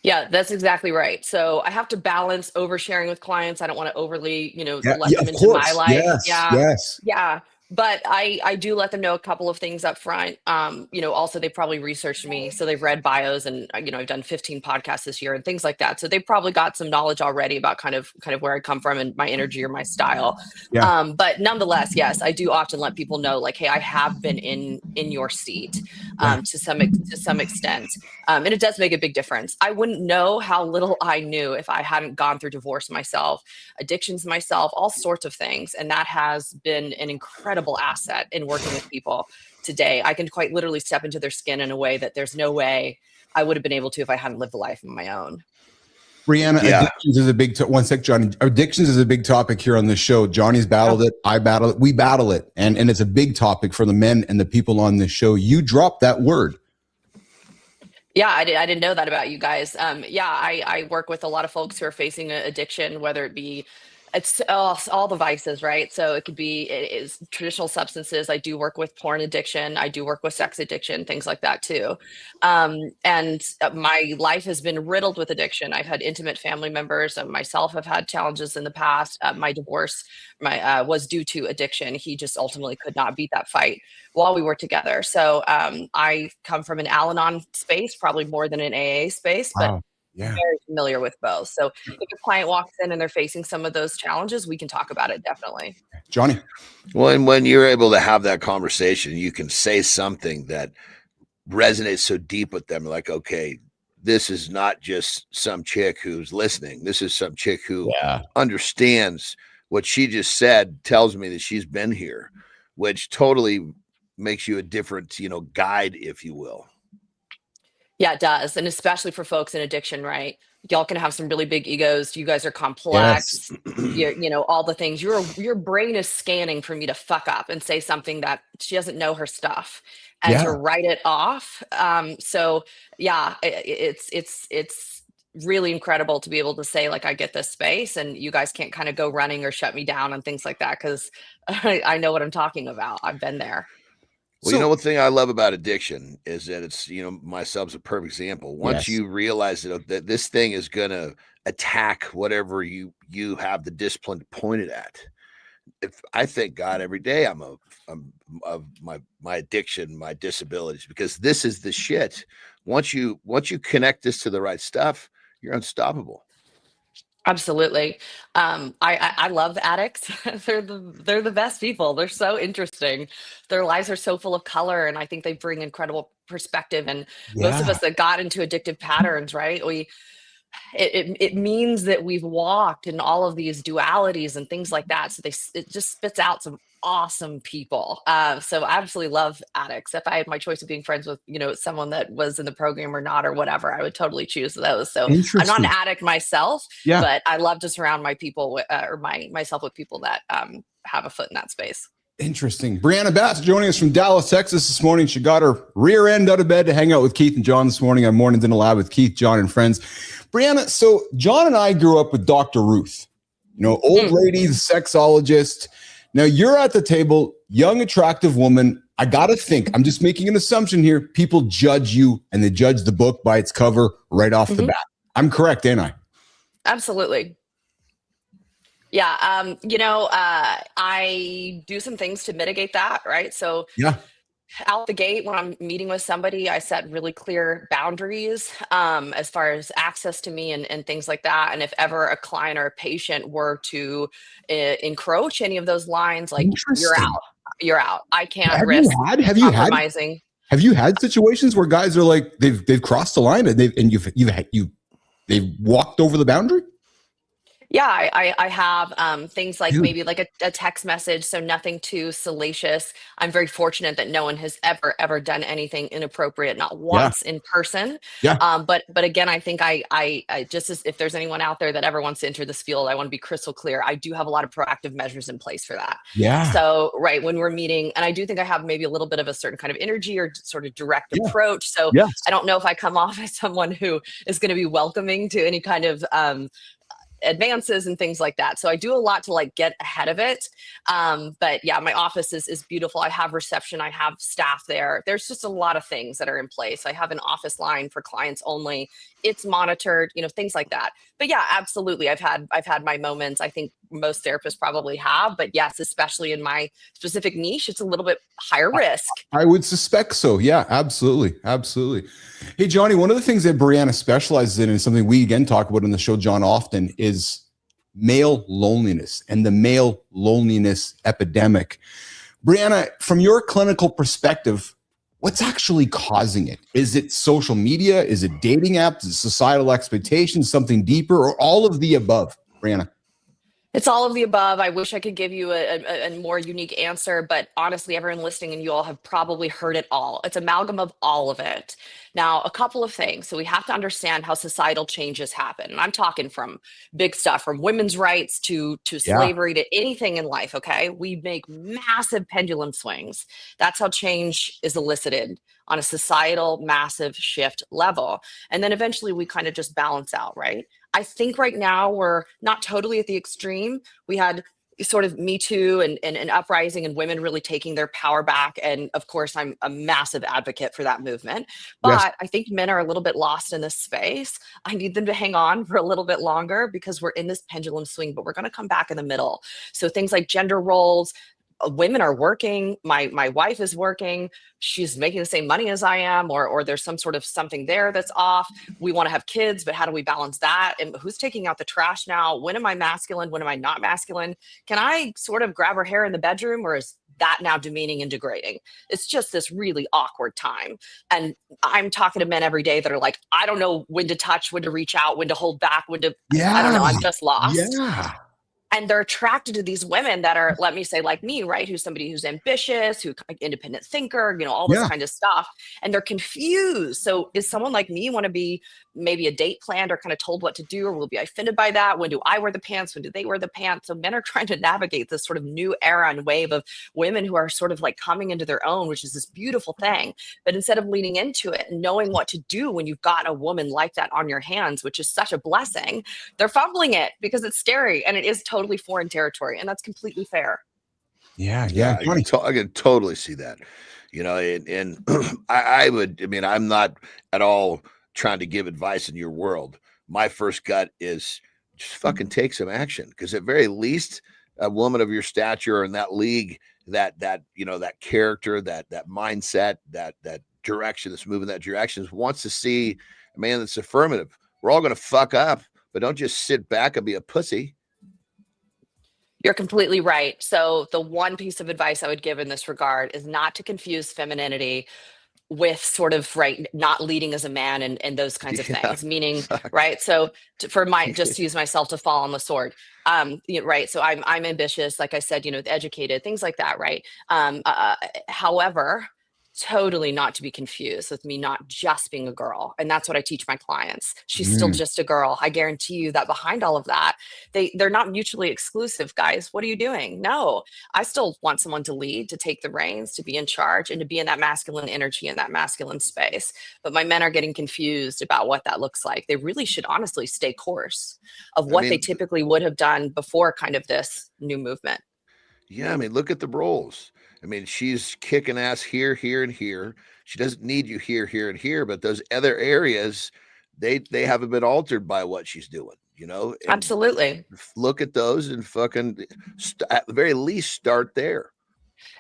Yeah, that's exactly right. So I have to balance oversharing with clients. I don't want to overly, let them of into course. my life. Yes. Yeah. But I do let them know a couple of things up front. Also they probably researched me. So they've read bios, and I've done 15 podcasts this year and things like that. So they've probably got some knowledge already about kind of where I come from and my energy or my style. Yeah. But nonetheless, yes, I do often let people know, like, hey, I have been in your seat to some extent. And it does make a big difference. I wouldn't know how little I knew if I hadn't gone through divorce myself, addictions myself, all sorts of things. And that has been an incredible asset in working with people today. I can quite literally step into their skin in a way that there's no way I would have been able to if I hadn't lived the life of my own. Brianna, addictions is a big one sec, Johnny. Addictions is a big topic here on this show. Johnny's battled it. I battle it. We battle it. And it's a big topic for the men and the people on this show. You dropped that word. Yeah, I didn't know that about you guys. I work with a lot of folks who are facing addiction, whether it be it's all the vices, right? So it is traditional substances. I do work with porn addiction. I do work with sex addiction, things like that too. And my life has been riddled with addiction. I've had intimate family members, and myself have had challenges in the past. My divorce was due to addiction. He just ultimately could not beat that fight while we were together. So I come from an Al-Anon space, probably more than an AA space, but very familiar with both. So if a client walks in and they're facing some of those challenges, we can talk about it, definitely. Johnny. Well, and when you're able to have that conversation, you can say something that resonates so deep with them. Like, okay, this is not just some chick who's listening. This is some chick who understands what she just said, tells me that she's been here, which totally makes you a different, guide, if you will. Yeah, it does. And especially for folks in addiction, right? Y'all can have some really big egos. You guys are complex. You're, all the things. Your brain is scanning for me to fuck up and say something that she doesn't know her stuff, and to write it off. It's really incredible to be able to say, like, I get this space, and you guys can't kind of go running or shut me down and things like that, because I know what I'm talking about. I've been there. Well, one thing I love about addiction is that it's, myself's a perfect example. Once you realize that this thing is going to attack whatever you have the discipline pointed at. If I thank God every day I'm of my addiction, my disabilities, because this is the shit. Once you connect this to the right stuff, you're unstoppable. Absolutely. I love addicts. They're the best people. They're so interesting. Their lives are so full of color, and I think they bring incredible perspective. And most of us that got into addictive patterns, right? It means that we've walked in all of these dualities and things like that. So it just spits out some awesome people. So I absolutely love addicts. If I had my choice of being friends with, someone that was in the program or not, or whatever, I would totally choose those. So I'm not an addict myself, but I love to surround my people myself with people that have a foot in that space. Interesting. Brianna Bass joining us from Dallas, Texas this morning. She got her rear end out of bed to hang out with Keith and John this morning on Mornings in the Lab with Keith, John, and friends. Brianna, so John and I grew up with Dr. Ruth, old lady, the sexologist. Now you're at the table, young, attractive woman. I got to think, I'm just making an assumption here. People judge you, and they judge the book by its cover right off the bat. I'm correct, ain't I? Absolutely. Yeah. I do some things to mitigate that, right? So out the gate, when I'm meeting with somebody, I set really clear boundaries as far as access to me and things like that. And if ever a client or a patient were to encroach any of those lines, like, you're out. I can't risk compromising. Have you had situations where guys are like, they've crossed the line and they've walked over the boundary? Yeah, I have things like Dude. maybe like a text message, so nothing too salacious. I'm very fortunate that no one has ever done anything inappropriate, not Yeah. once in person. Yeah. But again, I think I just as if there's anyone out there that ever wants to enter this field, I want to be crystal clear. I do have a lot of proactive measures in place for that. Yeah. So right when we're meeting, and I do think I have maybe a little bit of a certain kind of energy or sort of direct Yeah. approach. So Yes. I don't know if I come off as someone who is going to be welcoming to any kind of advances and things like that. So I do a lot to like get ahead of it. But yeah, my office is beautiful. I have reception, I have staff there. There's just a lot of things that are in place. I have an office line for clients only. It's monitored, things like that. But yeah, absolutely. I've had my moments. I think most therapists probably have, but yes, especially in my specific niche, it's a little bit higher risk. I would suspect so. Yeah, absolutely. Absolutely. Hey, Johnny, one of the things that Brianna specializes in, and something we again talk about on the show, John, often is male loneliness and the male loneliness epidemic. Brianna, from your clinical perspective, what's actually causing it? Is it social media? Is it dating apps? Is it societal expectations, something deeper, or all of the above? Brianna. It's all of the above. I wish I could give you a more unique answer, but honestly, everyone listening and you all have probably heard it all. It's amalgam of all of it. Now, a couple of things. So we have to understand how societal changes happen. And I'm talking from big stuff, from women's rights to slavery to anything in life, okay? We make massive pendulum swings. That's how change is elicited on a societal massive shift level. And then eventually we kind of just balance out, right? I think right now we're not totally at the extreme. We had sort of Me Too and an uprising and women really taking their power back. And of course, I'm a massive advocate for that movement. But Yes. I think men are a little bit lost in this space. I need them to hang on for a little bit longer because we're in this pendulum swing, but we're going to come back in the middle. So things like gender roles, women are working. My wife is working. She's making the same money as I am, or there's some sort of something there that's off. We want to have kids, but how do we balance that? And who's taking out the trash now? When am I masculine? When am I not masculine? Can I sort of grab her hair in the bedroom, or is that now demeaning and degrading? It's just this really awkward time. And I'm talking to men every day that are like, I don't know when to touch, when to reach out, when to hold back, when to, I don't know, I'm just lost. Yeah. And they're attracted to these women that are, let me say, like me, right? Who's somebody who's ambitious, who independent thinker, all this kind of stuff. And they're confused. So is someone like me want to be maybe a date planned or kind of told what to do, or will be offended by that? When do I wear the pants? When do they wear the pants? So men are trying to navigate this sort of new era and wave of women who are sort of like coming into their own, which is this beautiful thing. But instead of leaning into it and knowing what to do when you've got a woman like that on your hands, which is such a blessing, they're fumbling it because it's scary and it is totally foreign territory, and that's completely fair. Yeah. I can totally see that. And I'm not at all trying to give advice in your world. My first gut is just fucking take some action, because at very least a woman of your stature in that league, that character, that mindset, that direction that's moving that direction, wants to see a man that's affirmative. We're all going to fuck up, but don't just sit back and be a pussy. You're completely right. So the one piece of advice I would give in this regard is not to confuse femininity with sort of, right, not leading as a man and those kinds of things, meaning, right? So just to use myself to fall on the sword, right? So I'm ambitious, like I said, educated, things like that, right? However, totally not to be confused with me not just being a girl. And that's what I teach my clients. She's still just a girl. I guarantee you that behind all of that, they're not mutually exclusive, guys. What are you doing? No, I still want someone to lead, to take the reins, to be in charge, and to be in that masculine energy, in that masculine space. But my men are getting confused about what that looks like. They really should honestly stay course of what they typically would have done before kind of this new movement. Yeah, look at the roles. She's kicking ass here, here, and here. She doesn't need you here, here, and here, but those other areas, they haven't been altered by what she's doing, And absolutely. Look at those and fucking, at the very least, start there.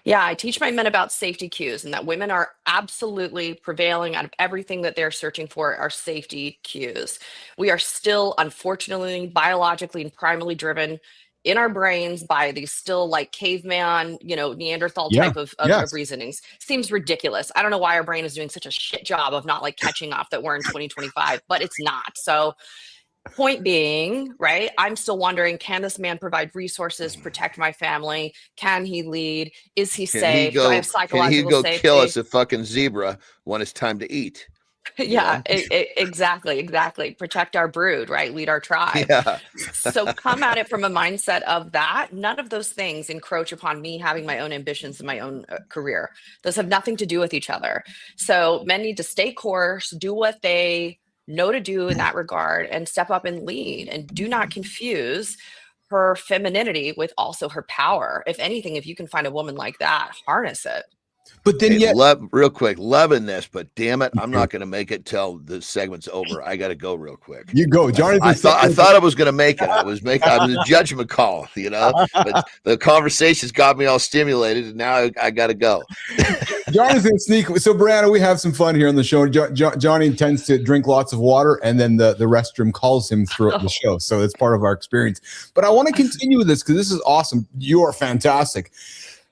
Yeah, I teach my men about safety cues, and that women are absolutely prevailing out of everything that they're searching for are safety cues. We are still, unfortunately, biologically and primarily driven in our brains by these still like caveman, Neanderthal type of reasonings. Seems ridiculous. I don't know why our brain is doing such a shit job of not like catching up that we're in 2025, but it's not. So Point being, right? I'm still wondering, can this man provide resources, protect my family? Can he lead? Is he safe? Do I have Can he psychological go kill safety? us a fucking zebra when it's time to eat? You Yeah, know? exactly. Protect our brood, right? Lead our tribe. Yeah. So come at it from a mindset of that. None of those things encroach upon me having my own ambitions and my own career. Those have nothing to do with each other. So men need to stay course, do what they know to do in that regard, and step up and lead. And do not confuse her femininity with also her power. If anything, if you can find a woman like that, harness it. But then Hey, yet, real quick, loving this, but damn it, I'm not going to make it till the segment's over. I got to go real quick. you go, Johnny. I thought I was going to make it. I was a judgment call, you know, but the conversations got me all stimulated, and now I got to go. Johnny's gonna sneak. So, Brianna, we have some fun here on the show. Johnny tends to drink lots of water, and then the restroom calls him throughout the show. So it's part of our experience. But I want to continue with this because this is awesome. You are fantastic.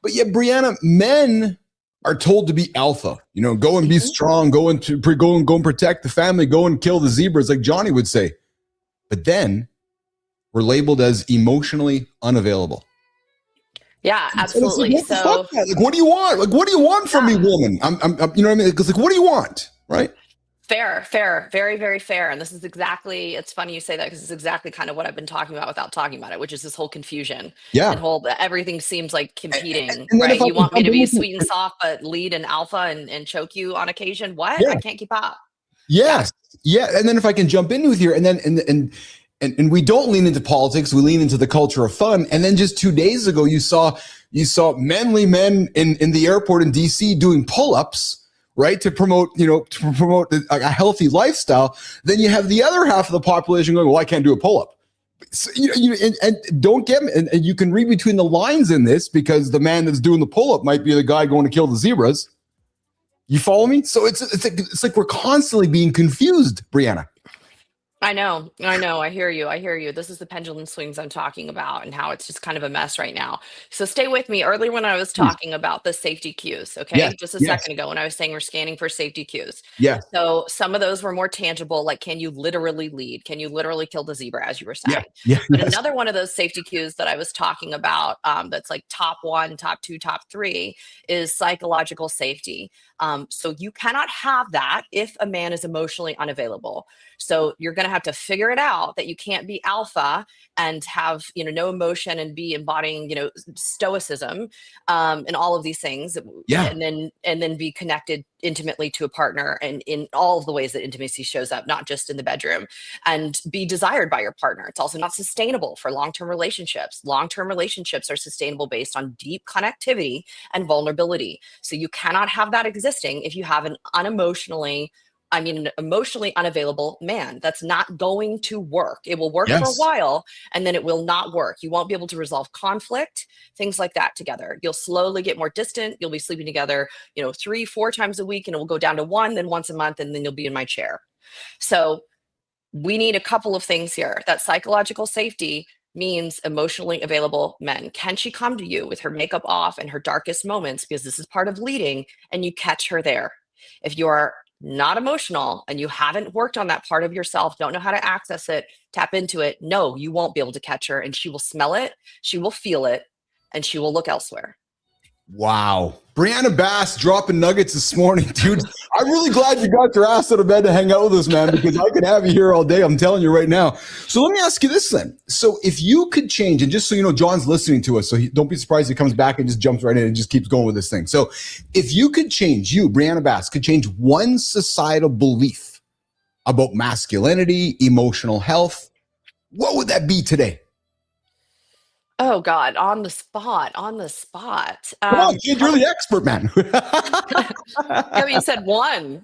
But yet, Brianna, men are told to be alpha. You know, go and be strong. Go and protect the family. Go and kill the zebras, like Johnny would say. But then we're labeled as emotionally unavailable. Yeah, absolutely. Like, what do you want? Like, what do you want from me, woman? I'm you know what I mean? Because like, what do you want? Right? Fair, very, very fair. And this is exactly, it's funny you say that because it's exactly kind of what I've been talking about without talking about it, which is this whole confusion. Yeah. And everything seems like competing, and right? You want me to be sweet and soft, but lead and alpha and choke you on occasion? What? Yeah. I can't keep up. Yes. Yeah. And then if I can jump in with here, and then, and we don't lean into politics, we lean into the culture of fun. And then just 2 days ago, you saw manly men in the airport in DC doing pull-ups, right? To promote a healthy lifestyle. Then you have the other half of the population going, well, I can't do a pull-up. So, and don't get me, and you can read between the lines in this because the man that's doing the pull-up might be the guy going to kill the zebras. You follow me? So it's like we're constantly being confused, Brianna. I know. I hear you. This is the pendulum swings I'm talking about and how it's just kind of a mess right now. So stay with me. Earlier when I was talking about the safety cues, okay? Yes, Just a second ago when I was saying we're scanning for safety cues. Yeah. So some of those were more tangible, like can you literally lead? Can you literally kill the zebra, as you were saying? Yeah. But another one of those safety cues that I was talking about that's like top 1, top 2, top 3 is psychological safety. So you cannot have that if a man is emotionally unavailable. So you're going to have to figure it out that you can't be alpha and have, no emotion and be embodying, stoicism, and all of these things. Yeah. And then be connected intimately to a partner and in all of the ways that intimacy shows up, not just in the bedroom, and be desired by your partner. It's also not sustainable for long-term relationships. Long-term relationships are sustainable based on deep connectivity and vulnerability. So you cannot have that existing if you have an emotionally unavailable man. That's not going to work. It will work for a while and then it will not work. You won't be able to resolve conflict, things like that together. You'll slowly get more distant. You'll be sleeping together, 3-4 times a week, and it will go down to 1, then once a month, and then you'll be in my chair. So we need a couple of things here. That psychological safety means emotionally available men. Can she come to you with her makeup off and her darkest moments, because this is part of leading, and you catch her there? If you are not emotional and you haven't worked on that part of yourself, don't know how to access it, tap into it, no, you won't be able to catch her, and she will smell it, she will feel it, and she will look elsewhere. Wow. Brianna Bass dropping nuggets this morning, dude. I'm really glad you got your ass out of bed to hang out with us, man, because I could have you here all day. I'm telling you right now. So let me ask you this then. So if you could change, and just so you know, John's listening to us, so don't be surprised he comes back and just jumps right in and just keeps going with this thing. So if you could change, Brianna Bass, could change one societal belief about masculinity, emotional health, what would that be today? Oh God, on the spot. Come on, kid, you're the expert, man. You said one.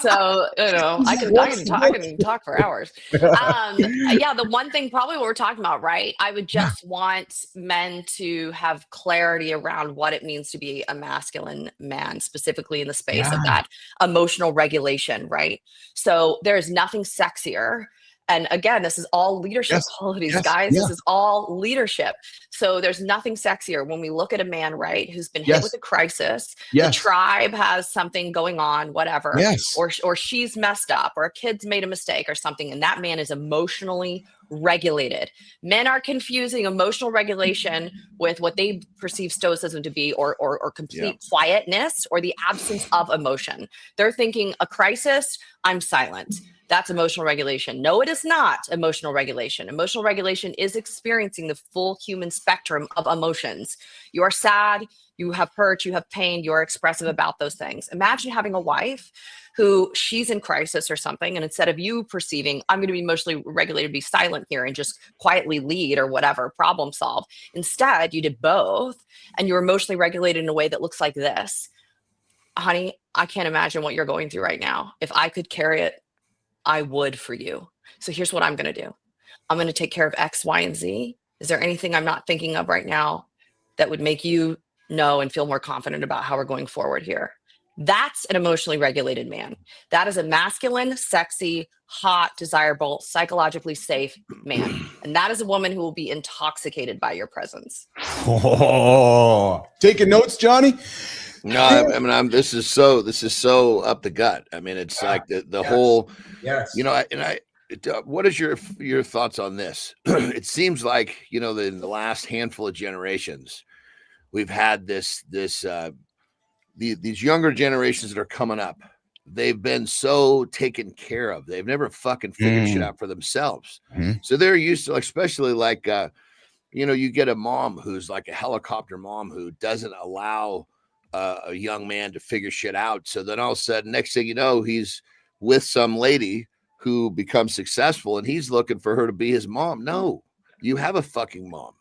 So, I can talk for hours. The one thing, probably what we're talking about, right? I would just want men to have clarity around what it means to be a masculine man, specifically in the space of that emotional regulation, right? So there's nothing sexier And again, this is all leadership qualities, guys. This is all leadership. So there's nothing sexier when we look at a man, right, who's been hit with a crisis. The tribe has something going on, whatever, or she's messed up, or a kid's made a mistake or something, and that man is emotionally regulated. Men are confusing emotional regulation with what they perceive stoicism to be, or complete quietness, or the absence of emotion. They're thinking a crisis, I'm silent. That's emotional regulation. No, it is not emotional regulation. Emotional regulation is experiencing the full human spectrum of emotions. You are sad, you have hurt, you have pain, you're expressive about those things. Imagine having a wife who she's in crisis or something, and instead of you perceiving, I'm going to be emotionally regulated, be silent here and just quietly lead or whatever, problem solve. Instead, you did both, and you're emotionally regulated in a way that looks like this. Honey, I can't imagine what you're going through right now. If I could carry it, I would for you. So here's what I'm going to do. I'm going to take care of X, Y, and Z. Is there anything I'm not thinking of right now that would make you know and feel more confident about how we're going forward here? That's an emotionally regulated man. That is a masculine, sexy, hot, desirable, psychologically safe man. And that is a woman who will be intoxicated by your presence. Oh, taking notes, Johnny? No, I mean, this is so up the gut. I mean, it's like the whole, you know, what is your thoughts on this? It seems like, you know, in the last handful of generations, we've had these younger generations that are coming up. They've been so taken care of. They've never fucking figured shit out for themselves. So they're used to, especially like, you know, you get a mom who's like a helicopter mom who doesn't allow a young man to figure shit out. So then all of a sudden, next thing you know, he's with some lady who becomes successful and he's looking for her to be his mom. No, you have a fucking mom.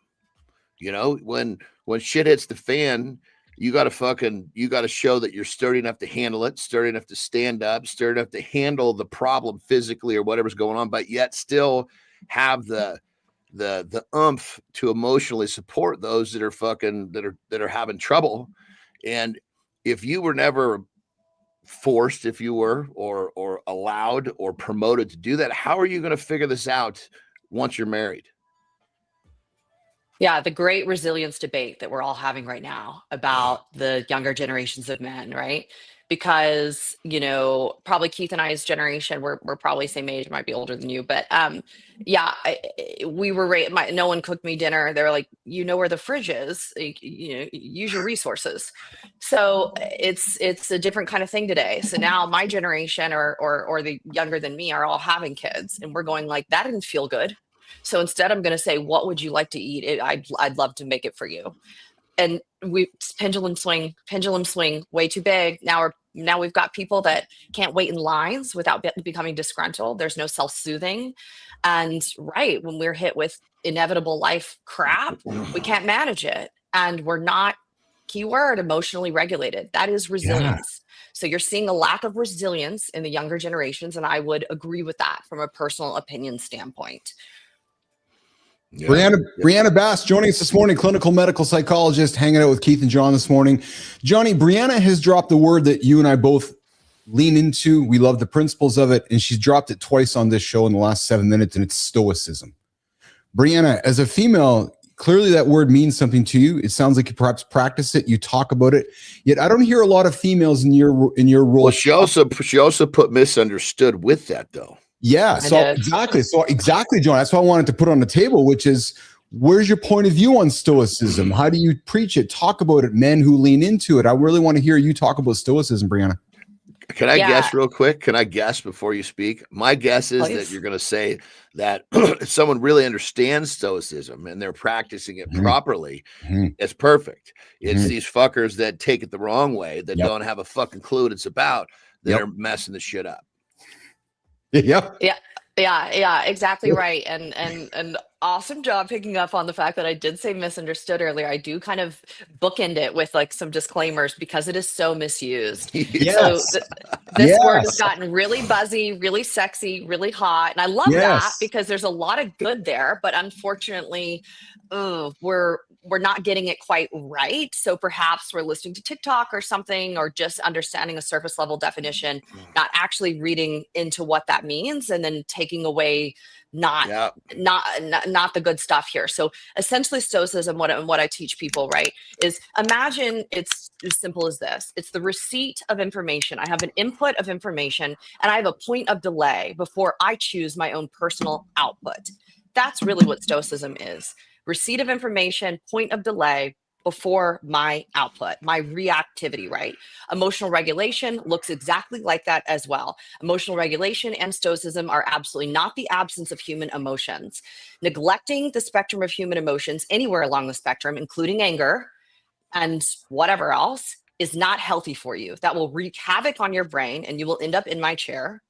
You know, when shit hits the fan, you got to show that you're sturdy enough to handle it, sturdy enough to stand up, sturdy enough to handle the problem physically or whatever's going on, but yet still have the oomph to emotionally support those that are having trouble. And if you were never forced, if you were, or allowed or promoted to do that, how are you going to figure this out once you're married? Yeah, the great resilience debate that we're all having right now about the younger generations of men, right? Because, you know, probably Keith and I's generation, we're probably same age, might be older than you, but yeah, we were no one cooked me dinner. They were like, you know where the fridge is, you know, use your resources. So it's a different kind of thing today. So now my generation or the younger than me are all having kids, and we're going like, that didn't feel good. So instead, I'm going to say, what would you like to eat? I'd love to make it for you. And pendulum swing way too big. Now we've got people that can't wait in lines without becoming disgruntled. There's no self-soothing. And right, when we're hit with inevitable life crap, we can't manage it. And we're not, keyword, emotionally regulated. That is resilience. So you're seeing a lack of resilience in the younger generations. And I would agree with that from a personal opinion standpoint. Yeah. Brianna Bass joining us this morning, clinical medical psychologist, hanging out with Keith and John this morning. Johnny, Brianna has dropped the word that you and I both lean into. We love the principles of it, and she's dropped it twice on this show in the last 7 minutes, and it's stoicism. Brianna, as a female, clearly that word means something to you. It sounds like you perhaps practice it, you talk about it, yet I don't hear a lot of females in your role. Well, she also put misunderstood with that, though. Yeah, so exactly, John. That's what I wanted to put on the table, which is, where's your point of view on stoicism? How do you preach it? Talk about it, men who lean into it. I really want to hear you talk about stoicism, Brianna. Can I guess real quick? Can I guess before you speak? My guess is that you're going to say that if someone really understands stoicism and they're practicing it properly, it's perfect. It's these fuckers that take it the wrong way, that don't have a fucking clue what it's about, that are messing the shit up. Yeah, exactly right. And awesome job picking up on the fact that I did say misunderstood earlier. I do kind of bookend it with like some disclaimers because it is so misused. Yes. So this word has gotten really buzzy, really sexy, really hot. And I love that because there's a lot of good there, but unfortunately, we're we're not getting it quite right. So perhaps we're listening to TikTok or something, or just understanding a surface level definition, not actually reading into what that means, and then taking away not the good stuff here. So essentially, Stoicism, what I teach people, right, is imagine it's as simple as this. It's the receipt of information. I have an input of information, and I have a point of delay before I choose my own personal output. That's really what Stoicism is. Receipt of information, point of delay before my output, my reactivity, right? Emotional regulation looks exactly like that as well. Emotional regulation and Stoicism are absolutely not the absence of human emotions. Neglecting the spectrum of human emotions anywhere along the spectrum, including anger and whatever else, is not healthy for you. That will wreak havoc on your brain, and you will end up in my chair.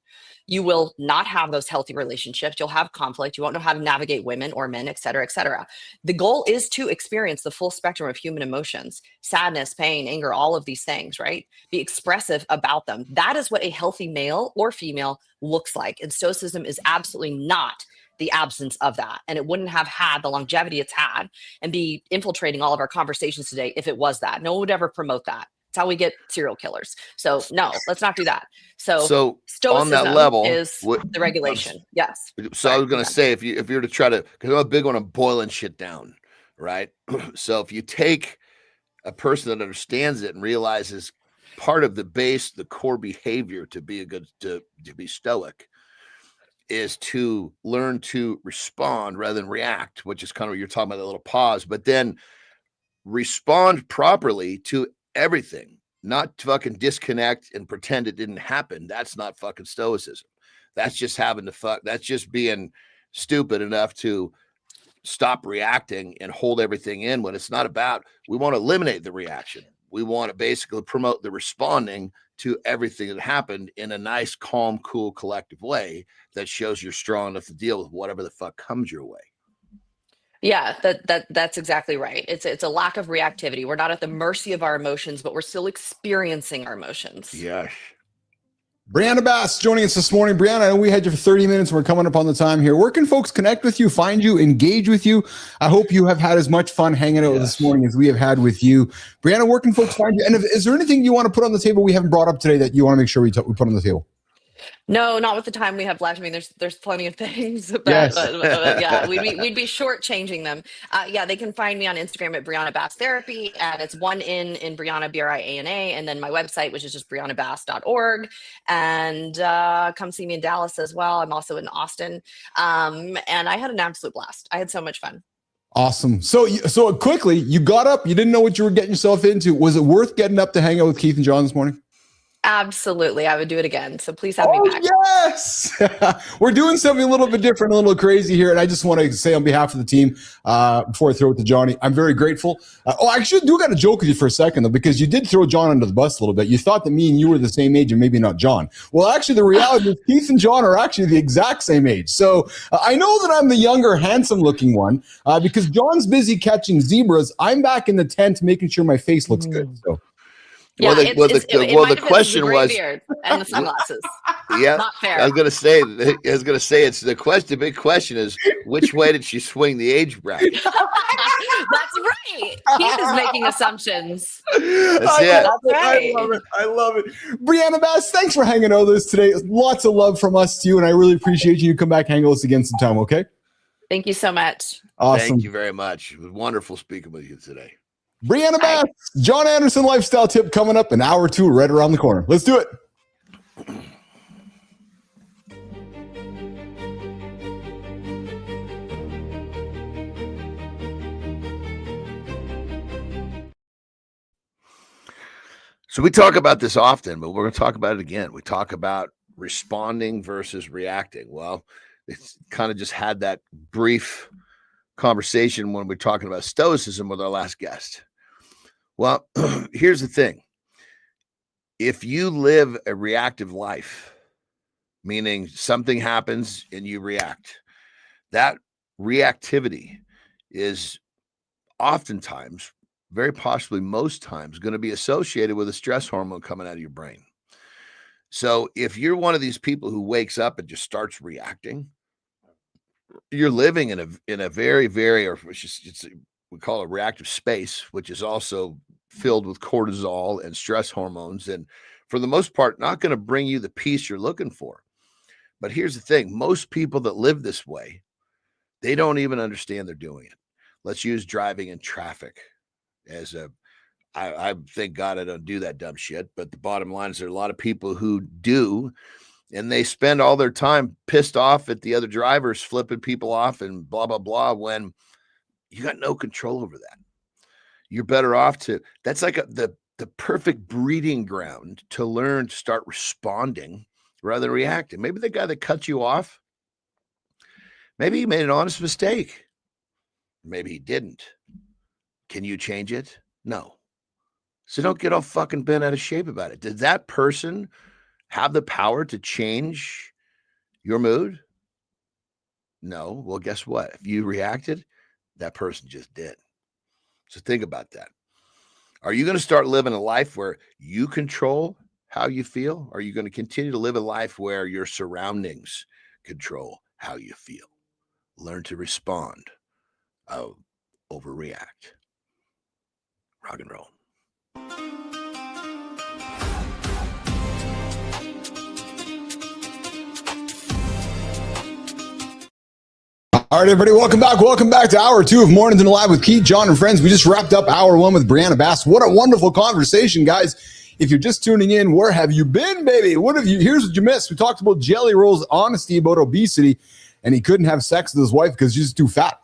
You will not have those healthy relationships. You'll have conflict. You won't know how to navigate women or men, et cetera, et cetera. The goal is to experience the full spectrum of human emotions: sadness, pain, anger, all of these things, right? Be expressive about them. That is what a healthy male or female looks like. And Stoicism is absolutely not the absence of that. And it wouldn't have had the longevity it's had and be infiltrating all of our conversations today if it was that. No one would ever promote that. It's how we get serial killers. So no, let's not do that. So Stoicism on that level is the regulation. Yes. So I was going to say, if you were to try to, because I'm a big one on boiling shit down, right? So if you take a person that understands it and realizes part of the core behavior to be to be stoic is to learn to respond rather than react, which is kind of what you're talking about, that little pause, but then respond properly to everything, not fucking disconnect and pretend it didn't happen. That's not fucking stoicism. That's just that's just being stupid enough to stop reacting and hold everything in when it's not about. We want to eliminate the reaction. We want to basically promote the responding to everything that happened in a nice, calm, cool, collective way that shows you're strong enough to deal with whatever the fuck comes your way. Yeah, that's exactly right. It's a lack of reactivity. We're not at the mercy of our emotions, but we're still experiencing our emotions. Yes. Brianna Bass joining us this morning. Brianna, I know we had you for 30 minutes. We're coming up on the time here. Where can folks connect with you, find you, engage with you? I hope you have had as much fun hanging out this morning as we have had with you. Brianna, where can folks find you? And is there anything you want to put on the table we haven't brought up today that you want to make sure we put on the table? No, not with the time we have left. I mean, there's plenty of things, but, Yes. but yeah, we'd be shortchanging them. Yeah, they can find me on Instagram at Brianna Bass Therapy, and it's one in Brianna, Briana, and then my website, which is just briannabass.org. And come see me in Dallas as well. I'm also in Austin, and I had an absolute blast. I had so much fun. Awesome. So quickly, you got up. You didn't know what you were getting yourself into. Was it worth getting up to hang out with Keith and John this morning? Absolutely. I would do it again. So please have me back. Yes. We're doing something a little bit different, a little crazy here. And I just want to say on behalf of the team, before I throw it to Johnny, I'm very grateful. I actually do got to joke with you for a second, though, because you did throw John under the bus a little bit. You thought that me and you were the same age and maybe not John. Well, actually, the reality is Keith and John are actually the exact same age. So I know that I'm the younger, handsome looking one because John's busy catching zebras. I'm back in the tent making sure my face looks good. So. Yeah, the question was, beard and the sunglasses. Yeah, Not fair. I was gonna say it's the question. The big question is, which way did she swing the age bracket? That's right. Keith is making assumptions. That's it. That's right. I love it. Brianna Bass, thanks for hanging out with us today. Lots of love from us to you, and I really appreciate you. Come back, hang with us again sometime, okay? Thank you so much. Awesome. Thank you very much. It was wonderful speaking with you today. Brianna Bass, John Anderson lifestyle tip coming up an hour or two right around the corner. Let's do it. So we talk about this often, but we're going to talk about it again. We talk about responding versus reacting. Well, it's kind of just had that brief conversation when we're talking about stoicism with our last guest. Well, here's the thing. If you live a reactive life, meaning something happens and you react, that reactivity is oftentimes, very possibly most times, going to be associated with a stress hormone coming out of your brain. So if you're one of these people who wakes up and just starts reacting, you're living in a very, very, or it's we call a reactive space, which is also filled with cortisol and stress hormones. And for the most part, not going to bring you the peace you're looking for. But here's the thing. Most people that live this way, they don't even understand they're doing it. Let's use driving in traffic as I thank God I don't do that dumb shit. But the bottom line is there are a lot of people who do, and they spend all their time pissed off at the other drivers, flipping people off and blah, blah, blah, when you got no control over that. You're better off that's like the perfect breeding ground to learn to start responding rather than reacting. Maybe the guy that cut you off, maybe he made an honest mistake. Maybe he didn't. Can you change it? No. So don't get all fucking bent out of shape about it. Did that person have the power to change your mood? No. Well, guess what? If you reacted, that person just did. So think about that. Are you going to start living a life where you control how you feel? Or are you going to continue to live a life where your surroundings control how you feel? Learn to respond. Overreact. Rock and roll. All right, everybody, welcome back. Welcome back to hour 2 of Mornings and Live with Keith, John, and friends. We just wrapped up hour 1 with Brianna Bass. What a wonderful conversation, guys. If you're just tuning in, where have you been, baby? Here's what you missed. We talked about Jelly Roll's honesty about obesity, and he couldn't have sex with his wife because she's too fat.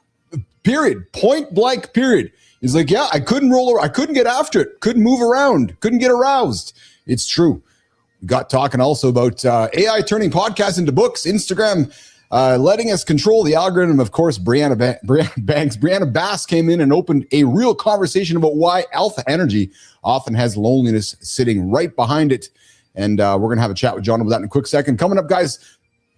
Period. Point blank, period. He's like, yeah, I couldn't roll over. I couldn't get after it. Couldn't move around. Couldn't get aroused. It's true. We got talking also about AI turning podcasts into books, Instagram letting us control the algorithm. Of course, Brianna Bass came in and opened a real conversation about why alpha energy often has loneliness sitting right behind it. And we're going to have a chat with John about that in a quick second. Coming up, guys,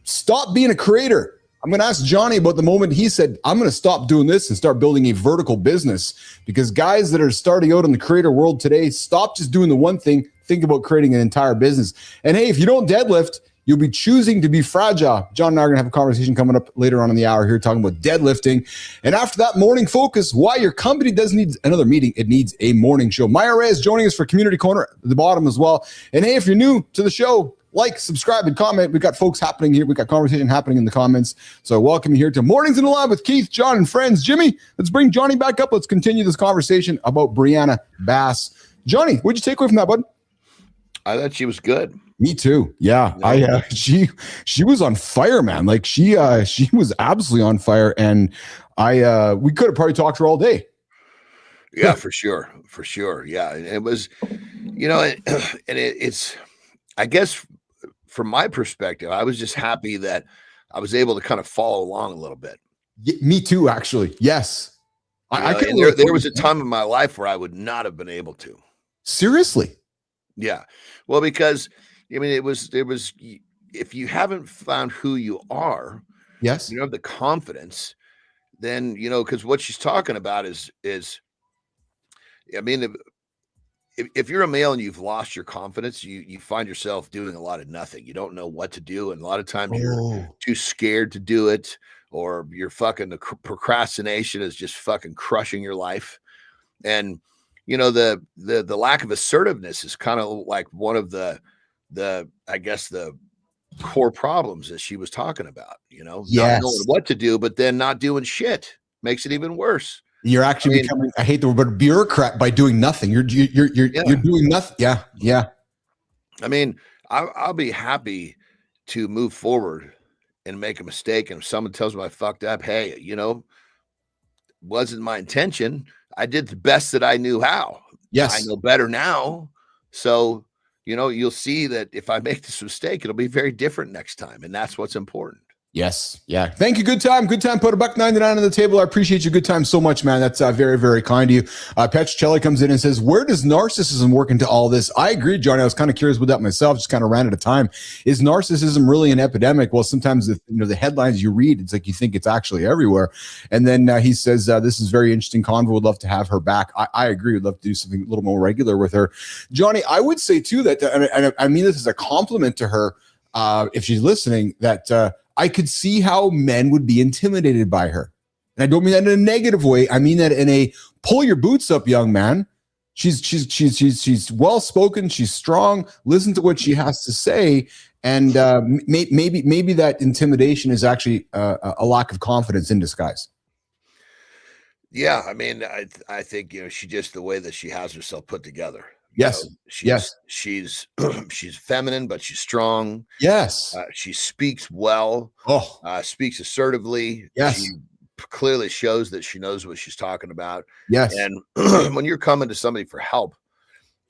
stop being a creator. I'm going to ask Johnny about the moment he said, I'm going to stop doing this and start building a vertical business. Because guys that are starting out in the creator world today, stop just doing the one thing. Think about creating an entire business. And hey, if you don't deadlift, you'll be choosing to be fragile. John and I are going to have a conversation coming up later on in the hour here talking about deadlifting. And after that, morning focus, why your company doesn't need another meeting. It needs a morning show. Maya Ray is joining us for Community Corner at the bottom as well. And hey, if you're new to the show, like, subscribe, and comment. We've got folks happening here. We've got conversation happening in the comments. So welcome you here to Mornings in the Live with Keith, John, and friends. Jimmy, let's bring Johnny back up. Let's continue this conversation about Brianna Bass. Johnny, what'd you take away from that, bud? I thought she was good. Me too. Yeah. She was on fire, man. Like she was absolutely on fire. And we could have probably talked to her all day. Yeah, for sure. For sure. Yeah. And it was, it's, I guess from my perspective, I was just happy that I was able to kind of follow along a little bit. Yeah, me too, actually. Yes. There was a time in my life where I would not have been able to. Seriously? Yeah. Well, because I mean, there was, if you haven't found who you are, yes, you have the confidence, then, because what she's talking about is, I mean, if you're a male and you've lost your confidence, you find yourself doing a lot of nothing. You don't know what to do. And a lot of times you're too scared to do it, or you're the procrastination is just fucking crushing your life. And, the lack of assertiveness is kind of like one of the I guess the core problems that she was talking about, not knowing what to do, but then not doing shit makes it even worse. You're actually becoming, I hate the word, but a bureaucrat by doing nothing. You're doing nothing. Yeah. Yeah. I mean, I'll be happy to move forward and make a mistake. And if someone tells me I fucked up, hey, wasn't my intention. I did the best that I knew how. Yes. I know better now. So, you'll see that if I make this mistake, it'll be very different next time. And that's what's important. Yes. Yeah. Thank you. Good time. Good time. Put $1.99 on the table. I appreciate you. Good time so much, man. That's very, very kind of you. Petrocelli comes in and says, where does narcissism work into all this? I agree, Johnny. I was kind of curious about that myself. Just kind of ran out of time. Is narcissism really an epidemic? Well, sometimes the headlines you read, it's like you think it's actually everywhere. And then he says, this is very interesting convo. Would love to have her back. I agree. Would love to do something a little more regular with her. Johnny, I would say too that, and I mean this as a compliment to her, if she's listening, that I could see how men would be intimidated by her. And I don't mean that in a negative way. I mean that in a pull your boots up, young man. She's well spoken. She's strong. Listen to what she has to say, and maybe that intimidation is actually a lack of confidence in disguise. Yeah, I mean, I think she just the way that she has herself put together. Yes, she's she's feminine, but she's strong. Yes, she speaks well. Speaks assertively. Yes. She clearly shows that she knows what she's talking about. Yes. And when you're coming to somebody for help,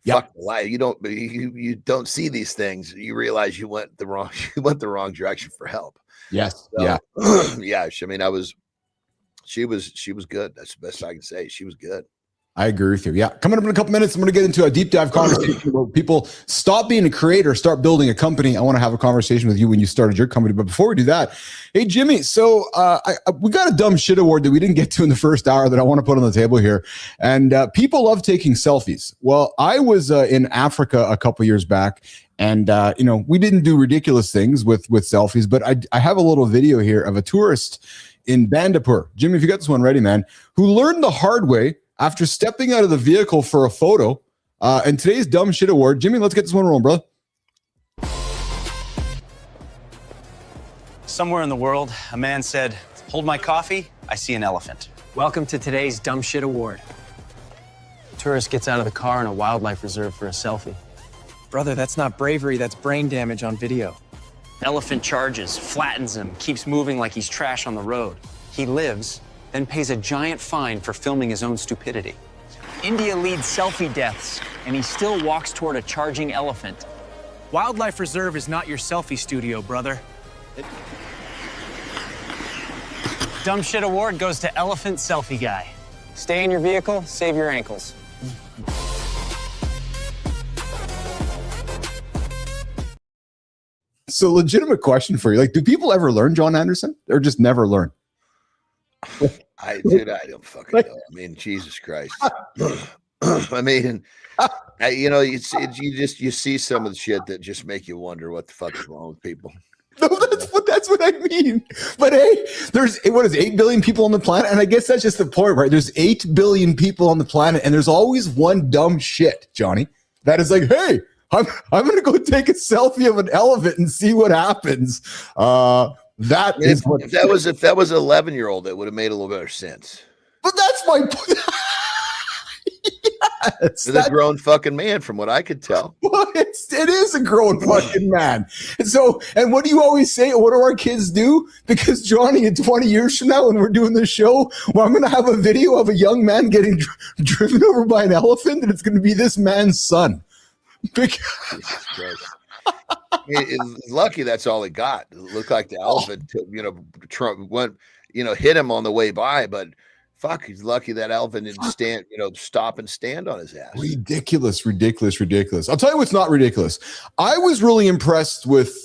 fuck the lie. You don't see these things. You realize you went the wrong direction for help. Yes. So, yeah. Yeah. I mean, she was good. That's the best I can say. She was good. I agree with you. Yeah. Coming up in a couple minutes, I'm going to get into a deep dive conversation about people stop being a creator, start building a company. I want to have a conversation with you when you started your company. But before we do that, hey, Jimmy, so we got a dumb shit award that we didn't get to in the first hour that I want to put on the table here. And people love taking selfies. Well, I was in Africa a couple years back. And, we didn't do ridiculous things with selfies, but I have a little video here of a tourist in Bandipur. Jimmy, if you got this one ready, man, who learned the hard way after stepping out of the vehicle for a photo. And today's dumb shit award. Jimmy, let's get this one rolling, brother. Somewhere in the world, a man said, "Hold my coffee, I see an elephant." Welcome to today's dumb shit award. Tourist gets out of the car in a wildlife reserve for a selfie. Brother, that's not bravery, that's brain damage on video. Elephant charges, flattens him, keeps moving like he's trash on the road. He lives, then pays a giant fine for filming his own stupidity. India leads selfie deaths, and he still walks toward a charging elephant. Wildlife Reserve is not your selfie studio, brother. Dumb shit award goes to Elephant Selfie Guy. Stay in your vehicle, save your ankles. So legitimate question for you. Like, do people ever learn, John Anderson, or just never learn? I don't fucking know. I mean, Jesus Christ. I mean, you see some of the shit that just make you wonder what the fuck is wrong with people. No, that's what I mean. But hey, there's 8 billion people on the planet, and I guess that's just the point, right? There's 8 billion people on the planet, and there's always one dumb shit, Johnny, that is like, hey, I'm gonna go take a selfie of an elephant and see what happens. If that was an 11-year-old, that would have made a little better sense. But that's my point. Yes, it's a grown fucking man, from what I could tell. Well, it is a grown fucking man. And what do you always say? What do our kids do? Because Johnny, in 20 years from now, when we're doing this show, well, I'm going to have a video of a young man getting driven over by an elephant, and it's going to be this man's son. It's lucky that's all he got. It looked like the elephant, Trump went, hit him on the way by, but fuck, he's lucky that elephant didn't stop and stand on his ass. Ridiculous. I'll tell you what's not ridiculous. I was really impressed with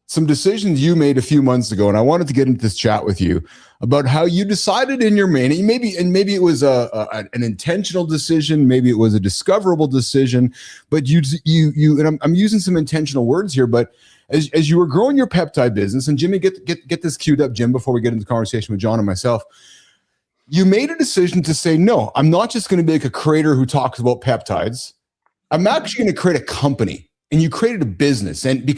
some decisions you made a few months ago, and I wanted to get into this chat with you about how you decided in your main, maybe it was an intentional decision, maybe it was a discoverable decision, but you and I'm using some intentional words here, but as you were growing your peptide business, and Jimmy, get this queued up, Jim, before we get into the conversation with John and myself. You made a decision to say, no, I'm not just going to be like a creator who talks about peptides. I'm actually going to create a company. And you created a business. And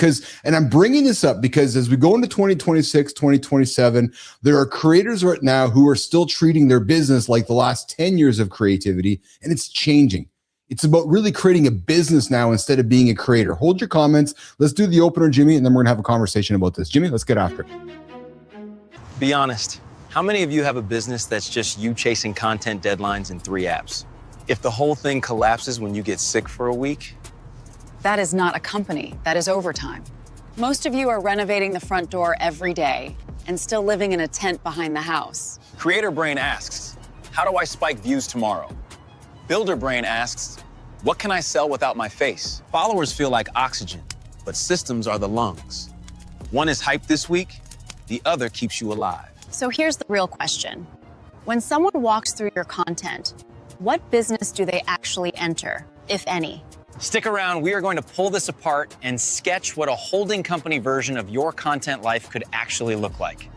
I'm bringing this up because as we go into 2026, 2027, there are creators right now who are still treating their business like the last 10 years of creativity, and it's changing. It's about really creating a business now instead of being a creator. Hold your comments. Let's do the opener, Jimmy, and then we're going to have a conversation about this. Jimmy, let's get after it. Be honest. How many of you have a business that's just you chasing content deadlines in 3 apps? If the whole thing collapses when you get sick for a week, That is not a company. That is overtime. Most of you are renovating the front door every day and still living in a tent behind the house. Creator Brain asks, how do I spike views tomorrow? Builder Brain asks, what can I sell without my face? Followers feel like oxygen, but systems are the lungs. One is hyped this week, the other keeps you alive. So here's the real question. When someone walks through your content, what business do they actually enter, if any? Stick around, we are going to pull this apart and sketch what a holding company version of your content life could actually look like.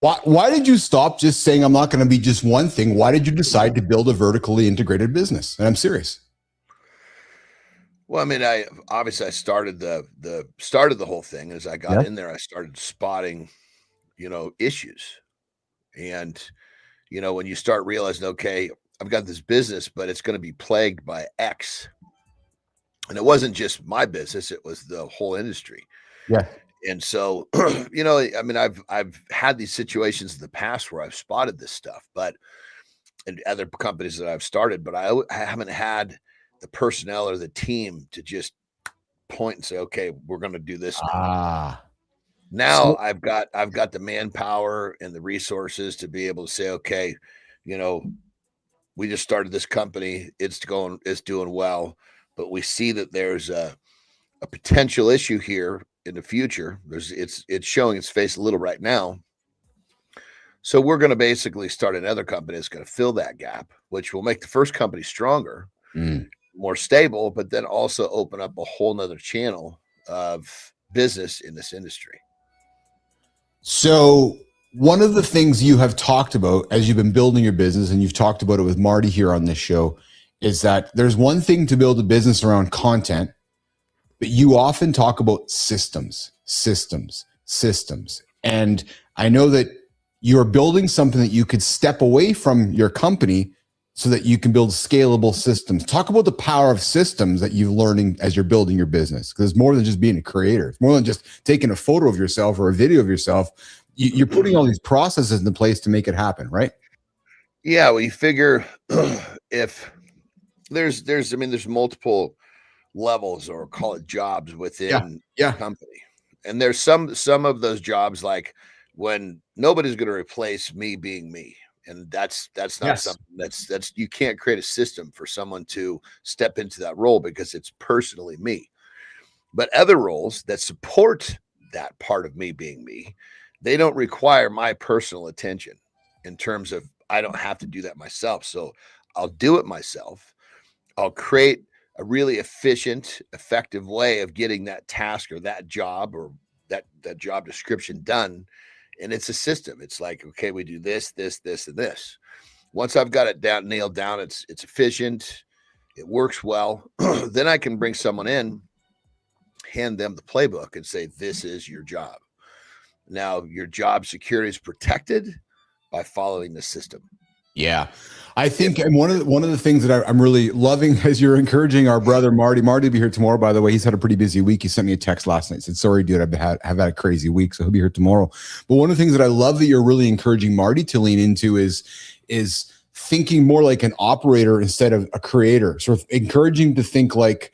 Why did you stop just saying I'm not going to be just one thing? Why did you decide to build a vertically integrated business? And I'm serious. Well, I mean, I started the whole thing. As I got Yeah. in there, I started spotting, issues. And, when you start realizing, okay, I've got this business, but it's going to be plagued by X. And it wasn't just my business, it was the whole industry. Yeah. And so, I mean, I've had these situations in the past where I've spotted this stuff, but and other companies that I've started, but I haven't had the personnel or the team to just point and say, okay, we're going to do this now. Now So- I've got the manpower and the resources to be able to say, okay, we just started this company. It's doing well, but we see that there's a potential issue here in the future. It's showing its face a little right now. So we're going to basically start another company that's going to fill that gap, which will make the first company stronger, more stable, but then also open up a whole nother channel of business in this industry. So one of the things you have talked about as you've been building your business, and you've talked about it with Marty here on this show, is that there's one thing to build a business around content, but you often talk about systems. And I know that you're building something that you could step away from your company so that you can build scalable systems. Talk about the power of systems that you're learning as you're building your business, because it's more than just being a creator. It's more than just taking a photo of yourself or a video of yourself. You're putting all these processes into place to make it happen, right? Yeah, well, you figure if there's multiple levels, or call it jobs within Yeah. the company. And there's some of those jobs, like when nobody's going to replace me being me. And that's not something that's you can't create a system for someone to step into that role because it's personally me. But other roles that support that part of me being me, they don't require my personal attention in terms of I don't have to do that myself. So I'll do it myself. I'll create a really efficient, effective way of getting that task or that job or that job description done. And it's a system. It's like, okay, we do this, this, this, and this. Once I've got it nailed down, it's efficient, it works well. Then I can bring someone in, hand them the playbook, and say, this is your job. Now, your job security is protected by following the system. Yeah, I think, and one of the things that I'm really loving as you're encouraging our brother Marty will be here tomorrow. By the way, he's had a pretty busy week. He sent me a text last night, said, "Sorry, dude, I've had a crazy week." So he'll be here tomorrow. But one of the things that I love that you're really encouraging Marty to lean into is thinking more like an operator instead of a creator. Sort of encouraging to think like,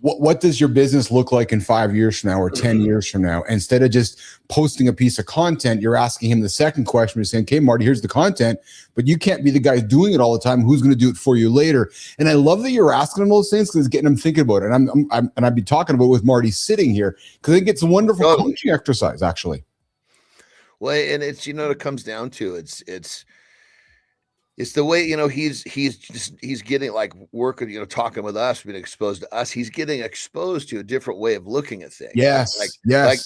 what does your business look like in 5 years from now or 10 years from now? Instead of just posting a piece of content, you're asking him the second question. You're saying, okay, Marty, here's the content, but you can't be the guy doing it all the time. Who's going to do it for you later? And I love that you're asking him those things because it's getting him thinking about it. And I'd be talking about it with Marty sitting here because I think it's a wonderful coaching exercise, actually. Well, and it's, it comes down to it's the way, he's getting like working, talking with us, being exposed to us. He's getting exposed to a different way of looking at things. Yes. Like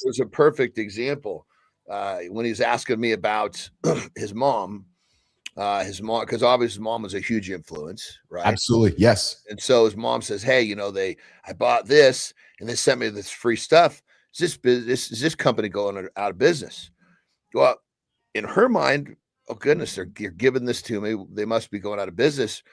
there's a perfect example when he's asking me about his mom, because obviously his mom was a huge influence, right? Absolutely. Yes. And so his mom says, hey, I bought this and they sent me this free stuff. Is this company going out of business? Well, in her mind, oh goodness, you're giving this to me. They must be going out of business.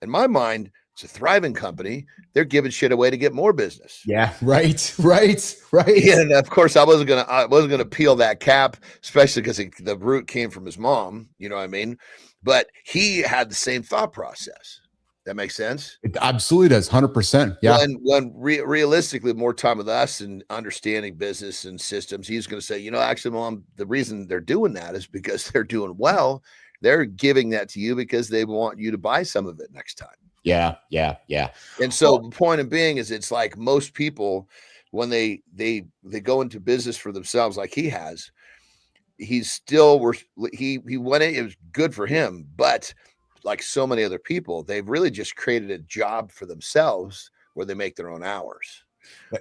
In my mind, it's a thriving company. They're giving shit away to get more business. Yeah. Right. Yeah, and of course, I wasn't gonna peel that cap, especially because the root came from his mom. You know what I mean? But he had the same thought process. That makes sense. It absolutely does. 100%. Yeah. When realistically, more time with us and understanding business and systems, he's going to say, actually, Mom, the reason they're doing that is because they're doing well. They're giving that to you because they want you to buy some of it next time. Yeah. And so the point of being is, it's like most people, when they go into business for themselves, like he has, he went in, it was good for him, but like so many other people, they've really just created a job for themselves where they make their own hours.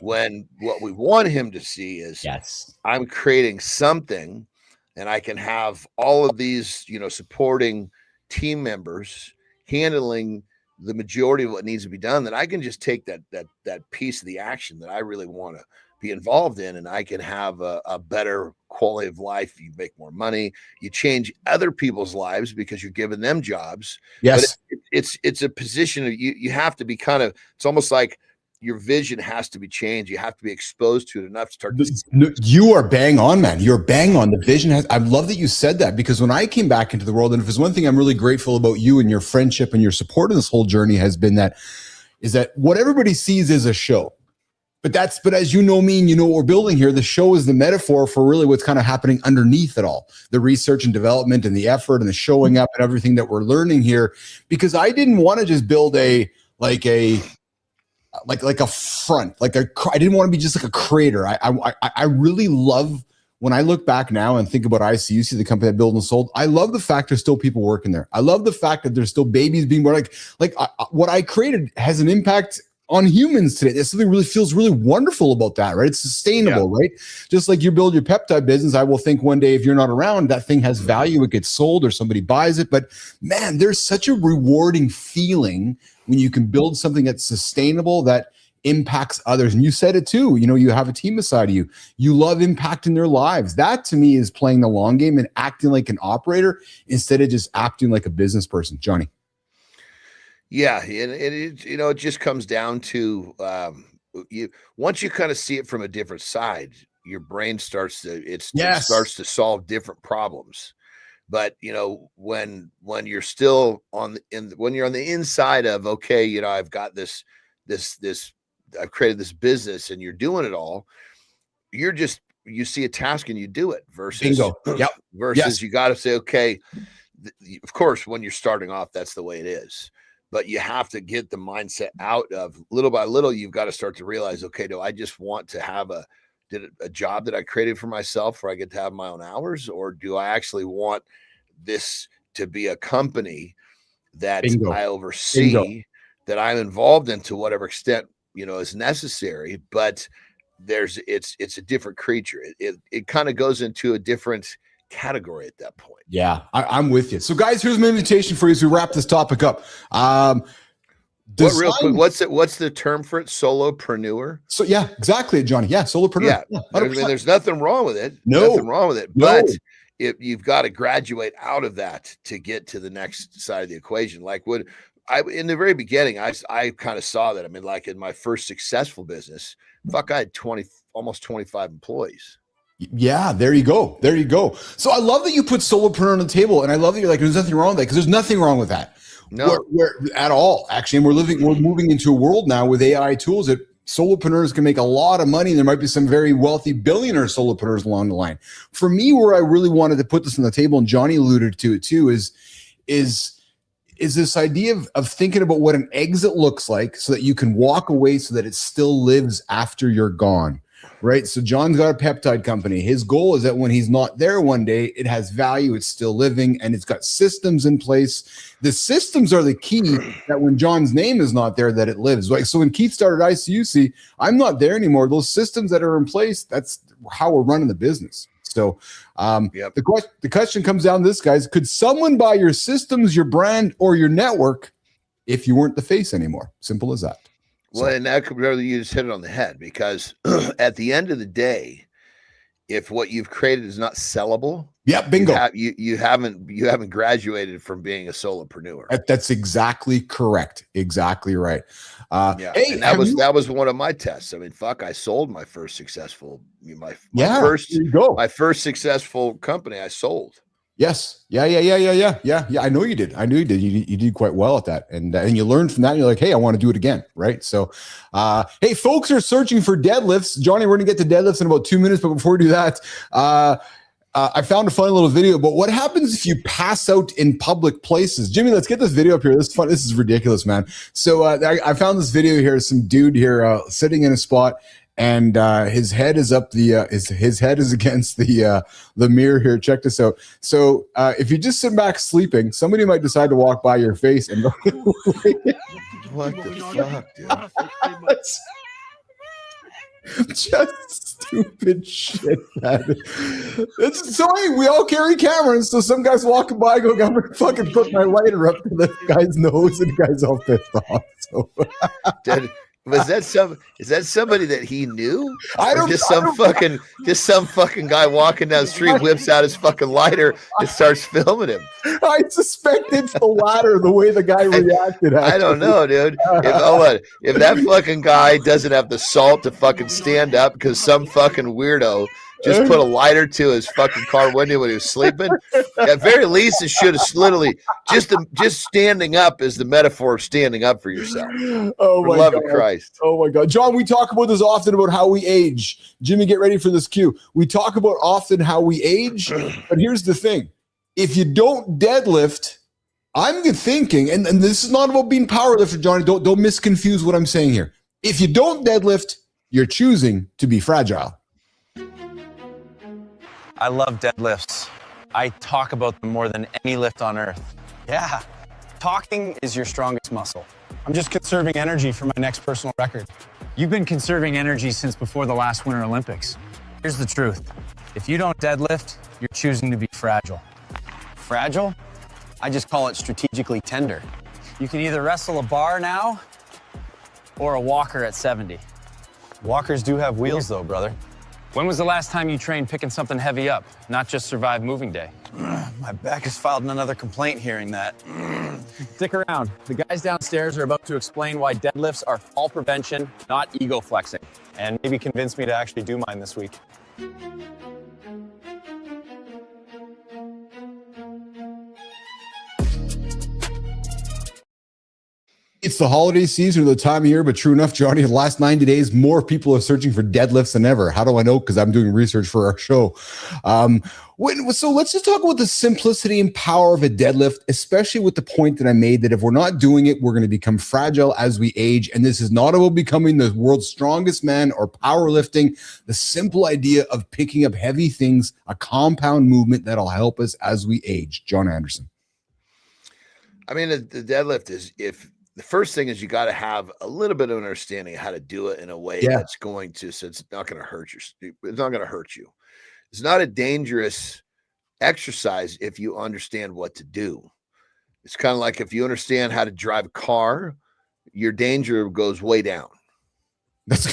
When what we want him to see is, yes, I'm creating something and I can have all of these, supporting team members handling the majority of what needs to be done, then I can just take that piece of the action that I really want to be involved in, and I can have a better quality of life. You make more money, you change other people's lives because you're giving them jobs. Yes. But it's a position of you have to be it's almost like your vision has to be changed. You have to be exposed to it enough to start to You are bang on, man. You're bang on. The vision has, I love that you said that, because when I came back into the world, and if there's one thing I'm really grateful about you and your friendship and your support in this whole journey has been is that what everybody sees is a show. But as you know me and you know what we're building here, the show is the metaphor for really what's kind of happening underneath it all. The research and development and the effort and the showing up and everything that we're learning here. Because I didn't want to just build a front, I didn't want to be just like a creator. I really love, when I look back now and think about ICUC, the company that built and sold, I love the fact there's still people working there. I love the fact that there's still babies being born. What I created has an impact on humans today. There's something really feels really wonderful about that, right? It's sustainable, right? Just like you build your peptide business, I will think one day if you're not around, that thing has value, it gets sold or somebody buys it. But man, there's such a rewarding feeling when you can build something that's sustainable, that impacts others. And you said it too, you have a team beside you. You love impacting their lives. That to me is playing the long game and acting like an operator instead of just acting like a business person. Johnny. Yeah, and it just comes down to once you kind of see it from a different side, your brain starts to solve different problems. But when you're still when you're on the inside of, okay, I've got this I've created this business and you're doing it all, you see a task and you do it versus Bingo. Yep. You got to say, okay, of course, when you're starting off, that's the way it is. But you have to get the mindset out of little by little. You've got to start to realize, okay, do I just want to have a job that I created for myself where I get to have my own hours? Or do I actually want this to be a company that I oversee, that I'm involved in to whatever extent, is necessary, but it's a different creature. It kind of goes into a different category at that point. Yeah, I'm with you. So guys, here's my invitation for you as we wrap this topic up. Real quick, what's the term for it? Solopreneur? So yeah, exactly, Johnny. Yeah, solopreneur. Yeah, there's nothing wrong with it. No. Nothing wrong with it. But you've got to graduate out of that to get to the next side of the equation. Like in the very beginning, I kind of saw that. I mean, like in my first successful business, I had almost 25 employees. Yeah, there you go. There you go. So I love that you put solopreneur on the table, and I love that you're like, there's nothing wrong with that, because there's nothing wrong with that. No, we're at all. Actually, and we're moving into a world now with AI tools that solopreneurs can make a lot of money. There might be some very wealthy billionaire solopreneurs along the line. For me, where I really wanted to put this on the table, and Johnny alluded to it too, is this idea of thinking about what an exit looks like so that you can walk away so that it still lives after you're gone. Right. So John's got a peptide company. His goal is that when he's not there one day, it has value. It's still living, and it's got systems in place. The systems are the key that when John's name is not there, that it lives. Like, so when Keith started ICUC, I'm not there anymore. Those systems that are in place, that's how we're running the business. So the question comes down to this, guys. Could someone buy your systems, your brand, or your network if you weren't the face anymore? Simple as that. Well, and that could really, you just hit it on the head, because at the end of the day, if what you've created is not sellable, bingo. You haven't graduated from being a solopreneur. That's exactly correct. Exactly right. Hey, and that was one of my tests. I mean, I sold my first successful, my first successful company I sold. Yes. Yeah. I know you did. You did quite well at that. And you learned from that. And you're like, hey, I want to do it again. Right. So, hey, folks are searching for deadlifts. Johnny, we're going to get to deadlifts in about 2 minutes. But before we do that, I found a funny little video. But what happens if you pass out in public places? Jimmy, let's get this video up here. This is fun. This is ridiculous, man. So I found this video here. Some dude here sitting in a spot, and his head is up his head is against the mirror here. Check this out. So if you just sit back sleeping, somebody might decide to walk by your face and what the fuck, dude? Just stupid shit, man. It's so hey, we all carry cameras, so some guy's walking by, go, I'm gonna fucking put my lighter up to the guy's nose, and the guy's all pissed off. So Was that is that somebody that he knew? I Or don't just some fucking guy walking down the street whips out his fucking lighter and starts filming him. I suspect it's the latter, the way the guy reacted. I don't know, dude. If that fucking guy doesn't have the salt to fucking stand up because some fucking weirdo just put a lighter to his fucking car window when he was sleeping, at very least it should have literally just standing up is the metaphor of standing up for yourself. Oh my love God. of Christ. Oh my God. John, we talk about this often about how we age. Jimmy, get ready for this cue. We talk about often how we age, but here's the thing. If you don't deadlift, I'm thinking, and this is not about being powerlifter, Johnny. Don't misconfuse what I'm saying here. If you don't deadlift, you're choosing to be fragile. I love deadlifts. I talk about them more than any lift on earth. Yeah. Talking is your strongest muscle. I'm just conserving energy for my next personal record. You've been conserving energy since before the last Winter Olympics. Here's the truth. If you don't deadlift, you're choosing to be fragile. Fragile? I just call it strategically tender. You can either wrestle a bar now or a walker at 70. Walkers do have wheels though, brother. When was the last time you trained picking something heavy up, not just survive moving day? My back has filed another complaint hearing that. Stick around. The guys downstairs are about to explain why deadlifts are fall prevention, not ego flexing. And maybe convince me to actually do mine this week. It's the holiday season or the time of year, but true enough, Johnny, the last 90 days, more people are searching for deadlifts than ever. How do I know? Because I'm doing research for our show. So let's just talk about the simplicity and power of a deadlift, especially with the point that I made that if we're not doing it, we're going to become fragile as we age. And this is not about becoming the world's strongest man or powerlifting. The simple idea of picking up heavy things, a compound movement that'll help us as we age. John Anderson. I mean, the deadlift is the first thing is you got to have a little bit of understanding of how to do it in a way that's going to, so it's not going to hurt you. It's not going to hurt you. It's not a dangerous exercise if you understand what to do. It's kind of like if you understand how to drive a car, your danger goes way down. That's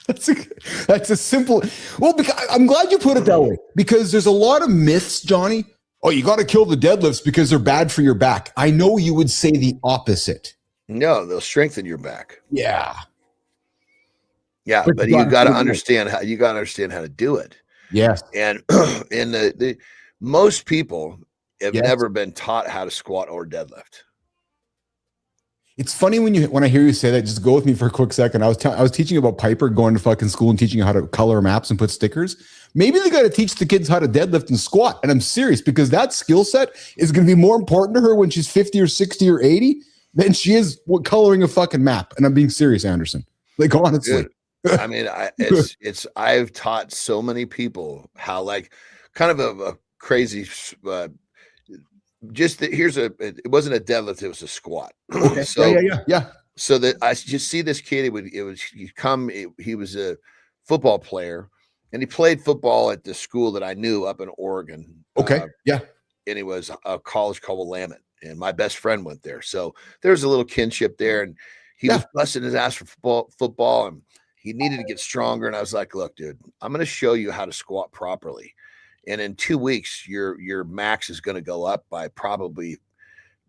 a simple. Well, because I'm glad you put it that way, because there's a lot of myths, Johnny. Oh, you got to kill the deadlifts because they're bad for your back. I know you would say the opposite. No, they'll strengthen your back. Yeah. Yeah, but you got to understand how to do it. Yes. And in the most people have never been taught how to squat or deadlift. It's funny when I hear you say that. Just go with me for a quick second. I was teaching about Piper going to fucking school and teaching how to color maps and put stickers. Maybe they got to teach the kids how to deadlift and squat. And I'm serious, because that skill set is going to be more important to her when she's 50 or 60 or 80 than she is coloring a fucking map. And I'm being serious, Anderson. Like, honestly. Dude, I mean, I've taught so many people how, like, kind of a crazy, it wasn't a deadlift, it was a squat. Okay. So, yeah. So that I just see this kid, he was a football player, and he played football at the school that I knew up in Oregon. Okay. And it was a college called Willamette, and my best friend went there. So there's a little kinship there, and he was busting his ass for football, and he needed to get stronger. And I was like, look, dude, I'm going to show you how to squat properly. And in 2 weeks, your max is going to go up by probably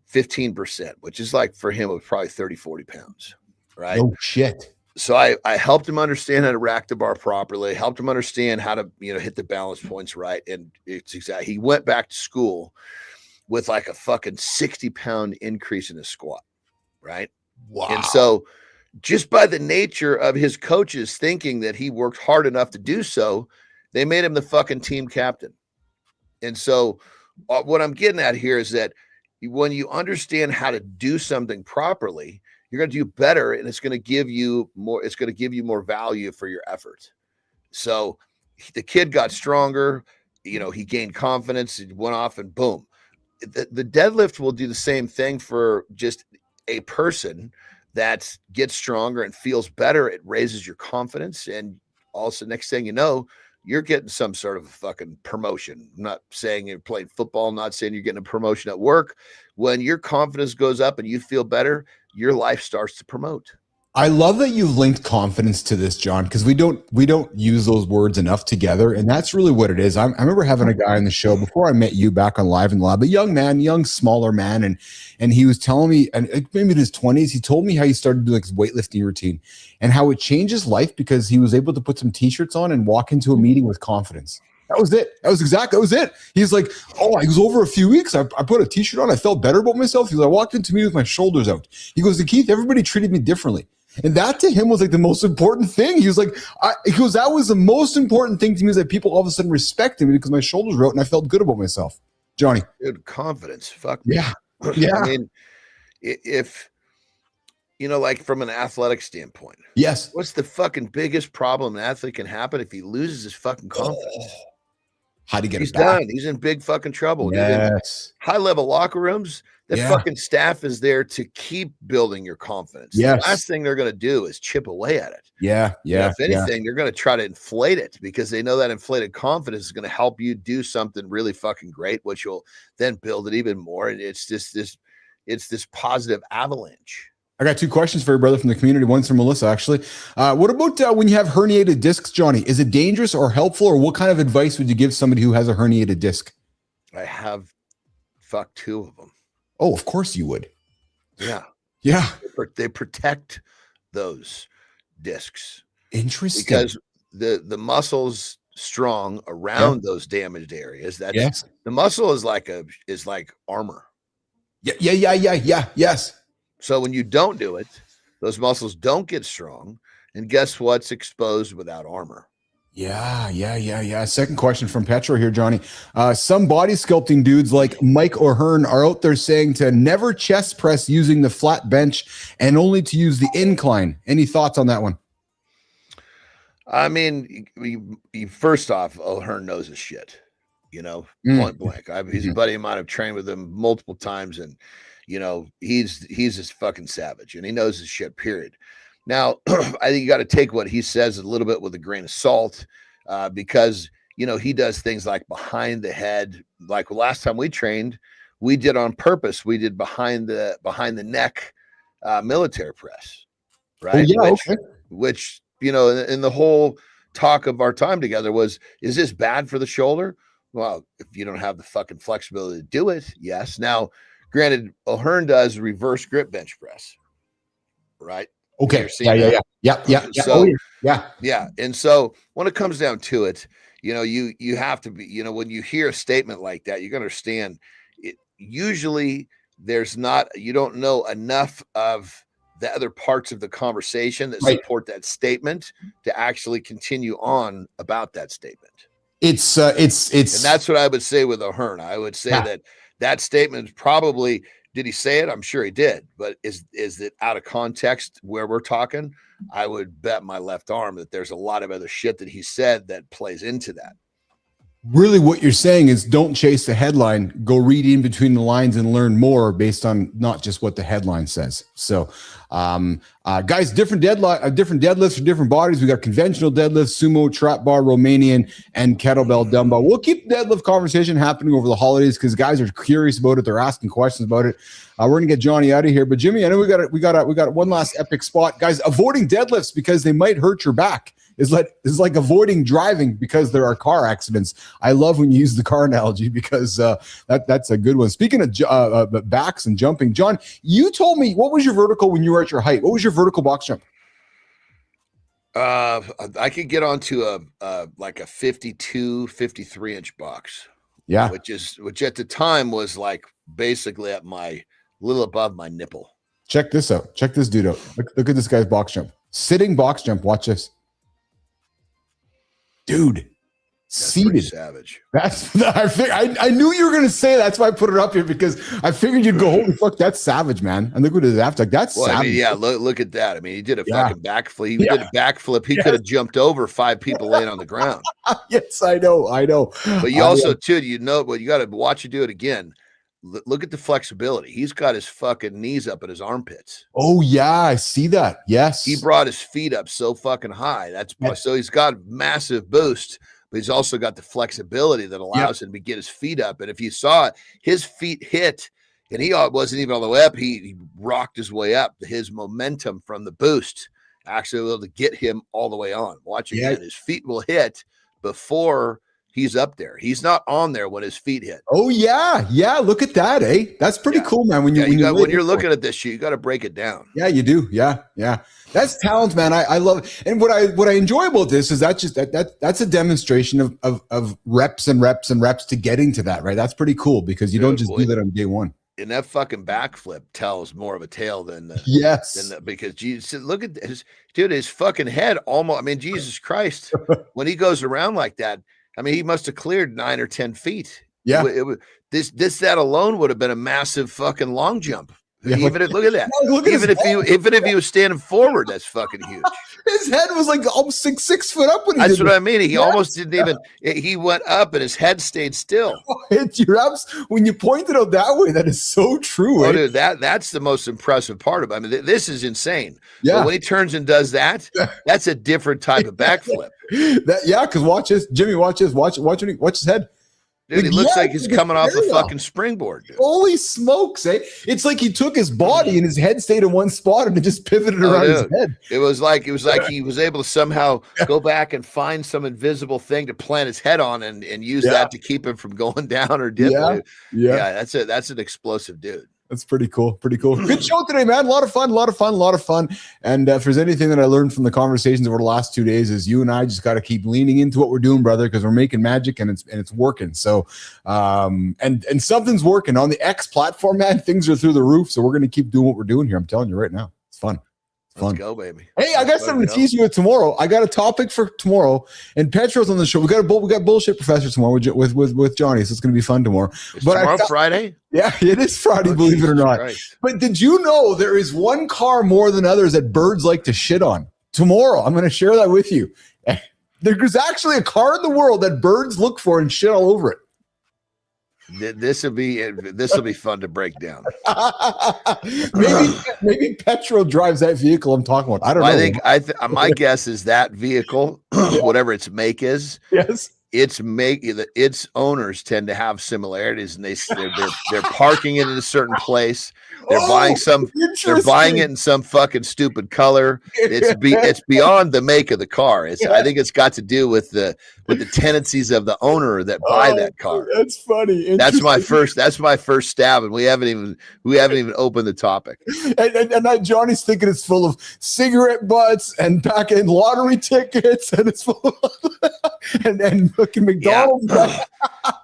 15%, which is like, for him, it was probably 30, 40 pounds. Right. Oh, shit. So I helped him understand how to rack the bar properly, helped him understand how to, hit the balance points right. And he went back to school with like a fucking 60-pound increase in his squat. Right. Wow. And so just by the nature of his coaches thinking that he worked hard enough to do so, they made him the fucking team captain. And so what I'm getting at here is that when you understand how to do something properly, you're going to do better, and it's going to give you more value for your effort. So the kid got stronger, he gained confidence, he went off, and boom. The deadlift will do the same thing for just a person, that gets stronger and feels better. It raises your confidence. And also, next thing you know, you're getting some sort of fucking promotion. I'm not saying you're playing football, not saying you're getting a promotion at work. When your confidence goes up and you feel better, your life starts to promote. I love that you've linked confidence to this, John, because we don't use those words enough together, and that's really what it is. I remember having a guy on the show before I met you back on Live and Lab, a young, smaller man, and he was telling me, and maybe in his 20s, he told me how he started doing his weightlifting routine and how it changed his life because he was able to put some t-shirts on and walk into a meeting with confidence. That was it. That was it. He's like, oh, it was over a few weeks. I put a t-shirt on. I felt better about myself. He's like, I walked into me with my shoulders out. He goes, Keith, everybody treated me differently. And that to him was like the most important thing. He was like, that was the most important thing to me, is that people all of a sudden respected me because my shoulders were out and I felt good about myself. Johnny. Dude, confidence. Fuck me. Yeah. Yeah. I mean, if, like from an athletic standpoint. Yes. What's the fucking biggest problem an athlete can happen if he loses his fucking confidence? How to get He's it back. done. He's in big fucking trouble. Yes. High level locker rooms. The fucking staff is there to keep building your confidence. Yes. The last thing they're going to do is chip away at it. Yeah. Yeah. If anything, they're going to try to inflate it because they know that inflated confidence is going to help you do something really fucking great, which will then build it even more. And it's just this positive avalanche. I got 2 questions for you, brother, from the community. One's from Melissa, actually. What about when you have herniated discs, Johnny? Is it dangerous or helpful, or what kind of advice would you give somebody who has a herniated disc? I have 2 of them. Oh, of course you would. Yeah. Yeah. They protect those discs. Interesting. Because the muscle's strong around those damaged areas. That's the muscle is like armor. Yeah. Yes. So when you don't do it, those muscles don't get strong. And guess what's exposed without armor? Yeah. Second question from Petro here, Johnny. Some body sculpting dudes like Mike O'Hearn are out there saying to never chest press using the flat bench and only to use the incline. Any thoughts on that one? I mean, first off, O'Hearn knows his shit, point blank. He's a buddy of mine. I've trained with him multiple times, and he's just fucking savage, and he knows his shit, period. Now, I think you got to take what he says a little bit with a grain of salt, because he does things like behind the head. Like last time we trained, we did on purpose. We did behind the neck military press, right? Oh, yeah, which in the whole talk of our time together was, is this bad for the shoulder? Well, if you don't have the fucking flexibility to do it, yes. Now, granted, O'Hearn does reverse grip bench press, right? Okay. Yeah. So, yeah. And so when it comes down to it, you have to be, when you hear a statement like that, you can understand it. Usually you don't know enough of the other parts of the conversation that support that statement to actually continue on about that statement. It's and that's what I would say with O'Hearn. I would say that statement is probably, did he say it? I'm sure he did, but is it out of context where we're talking? I would bet my left arm that there's a lot of other shit that he said that plays into that. Really what you're saying is don't chase the headline, go read in between the lines and learn more based on not just what the headline says. So, guys, different deadlifts for different bodies. We got conventional deadlifts, sumo, trap bar, Romanian, and kettlebell dumbbell. We'll keep the deadlift conversation happening over the holidays because guys are curious about it. They're asking questions about it. We're gonna get Johnny out of here, but Jimmy, I know we got one last epic spot, guys. Avoiding deadlifts because they might hurt your back is like avoiding driving because there are car accidents. I love when you use the car analogy because that's a good one. Speaking of backs and jumping, John, you told me, what was your vertical when you were at your height? What was your vertical box jump? I could get onto like a 52, 53 inch box. Yeah. Which at the time was like basically at my little above my nipple. Check this out. Check this dude out. Look at this guy's box jump. Sitting box jump. Watch this. Dude, seated. Savage. I knew you were going to say that. That's why I put it up here because I figured you'd go, holy fuck, that's savage, man. And look what it is after. That's savage. I mean, yeah, look at that. I mean, he did a fucking backflip. He did a backflip. He could have jumped over 5 people laying on the ground. Yes, I know. But you also, too, you got to watch you do it again. look at the flexibility. He's got his fucking knees up at his armpits. Oh yeah, I see that. Yes. He brought his feet up so fucking high. So he's got a massive boost, but he's also got the flexibility that allows him to get his feet up. And if you saw it, his feet hit, and he wasn't even all the way up. He rocked his way up. His momentum from the boost actually able to get him all the way on. Watch again. His feet will hit before he's up there. He's not on there when his feet hit. Oh yeah, look at that, eh? That's pretty cool, man. When you're looking at this shit, you got to break it down. Yeah, you do. Yeah. That's talent, man. I love it. And what I enjoy about this is that's a demonstration of reps and reps and reps to getting to that, right? That's pretty cool because you don't just do that on day one. And that fucking backflip tells more of a tale than because Jesus, look at this, dude, his fucking head almost. I mean, Jesus Christ, when he goes around like that. I mean, he must have cleared 9 or 10 feet. Yeah. That alone would have been a massive fucking long jump. Yeah. Even look at that. Look at even if he was standing forward, that's fucking huge. His head was like almost six foot up when he That's what I mean. He almost didn't even. He went up and his head stayed still. When you point it out that way, that is so true. Oh, dude, that's the most impressive part of it. I mean, this is insane. Yeah. But when he turns and does that, that's a different type of backflip. Because watch this, Jimmy. Watch this. Watch his head. Dude, he looks like he's coming off a fucking springboard, dude. Holy smokes, eh? It's like he took his body and his head stayed in one spot and it just pivoted around his head. It was like he was able to somehow go back and find some invisible thing to plant his head on and use that to keep him from going down or dipping. Yeah, that's an explosive dude. That's pretty cool. Good show today, man. A lot of fun. And if there's anything that I learned from the conversations over the last 2 days is you and I just got to keep leaning into what we're doing, brother, because we're making magic and it's working. So, and something's working on the X platform, man. Things are through the roof. So we're going to keep doing what we're doing here. I'm telling you right now. It's fun. Let's go, baby. Hey, I got something to tease you with tomorrow. I got a topic for tomorrow, and Petro's on the show. We got bullshit professor tomorrow with Johnny, so it's going to be fun tomorrow. Tomorrow Friday? Yeah, it is Friday, believe it or not. Christ. But did you know there is one car more than others that birds like to shit on? Tomorrow, I'm going to share that with you. There's actually a car in the world that birds look for and shit all over it. This will be fun to break down. maybe Petro drives that vehicle I'm talking about. I don't know. I think my guess is that vehicle, whatever its make is, its owners tend to have similarities, and they're parking it in a certain place. They're buying it in some fucking stupid color. It's beyond the make of the car. I think it's got to do with the tendencies of the owner that buy that car. That's funny. That's my first stab, and we haven't even opened the topic. And Johnny's thinking it's full of cigarette butts and back end lottery tickets, and it's full of and fucking McDonald's. Yeah.